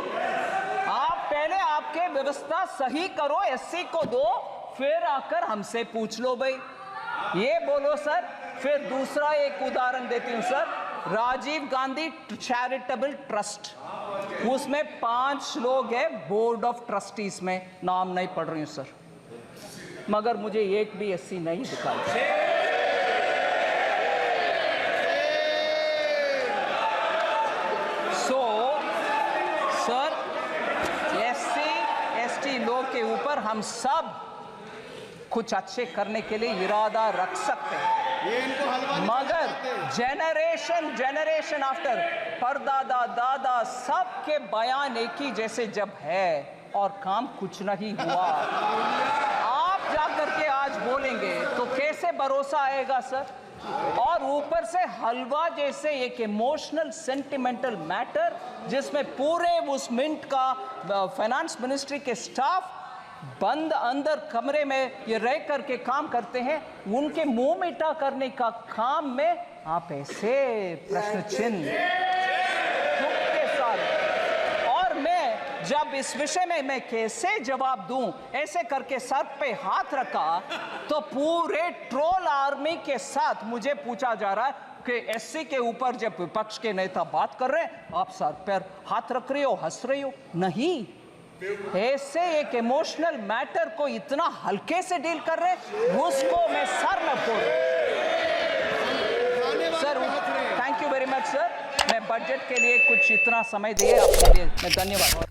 Speaker 2: आप पहले आपके व्यवस्था सही करो, SC को दो, फिर आकर हमसे पूछ लो भाई। ये बोलो सर। फिर दूसरा एक उदाहरण देती हूं sir, Rajiv Gandhi charitable trust, उसमें 5 लोग हैं बोर्ड ऑफ ट्रस्टीज में, नाम नहीं पढ़ रही हूं सर, मगर मुझे एक भी SC नहीं दिखाई। सर SC/ST लोग के ऊपर हम सब कुछ अच्छे करने के लिए इरादा रख सकते हैं,
Speaker 3: ये इनको हलवा
Speaker 2: मगर जनरेशन आफ्टर परदादा दादा सबके बयान एक ही जैसे जब है और काम कुछ नहीं हुआ, आप जाकर के आज बोलेंगे तो कैसे भरोसा आएगा सर? और ऊपर से हलवा जैसे एक इमोशनल सेंटिमेंटल मैटर जिसमें पूरे उस मिंट का फाइनेंस मिनिस्ट्री के स्टाफ बंद अंदर कमरे में ये रह करके काम करते हैं, उनके मुंह मीठा करने का काम में आप ऐसे प्रश्न चिन्ह के साथ। और मैं जब इस विषय में मैं कैसे जवाब दूं, ऐसे करके सर पे हाथ रखा तो पूरे ट्रोल आर्मी के साथ मुझे पूछा जा रहा है कि SC के ऊपर जब विपक्ष के नेता बात कर रहे हैं आप सर पर हाथ रख रही हो, हंस रही हो। नहीं, ऐसे एक इमोशनल मैटर को इतना हल्के से डील कर रहे हैं, उसको मैं सर न फोड़। Sir thank you very much sir. मैं बजट के लिए कुछ इतना समय दिए आपके लिए मैं धन्यवाद।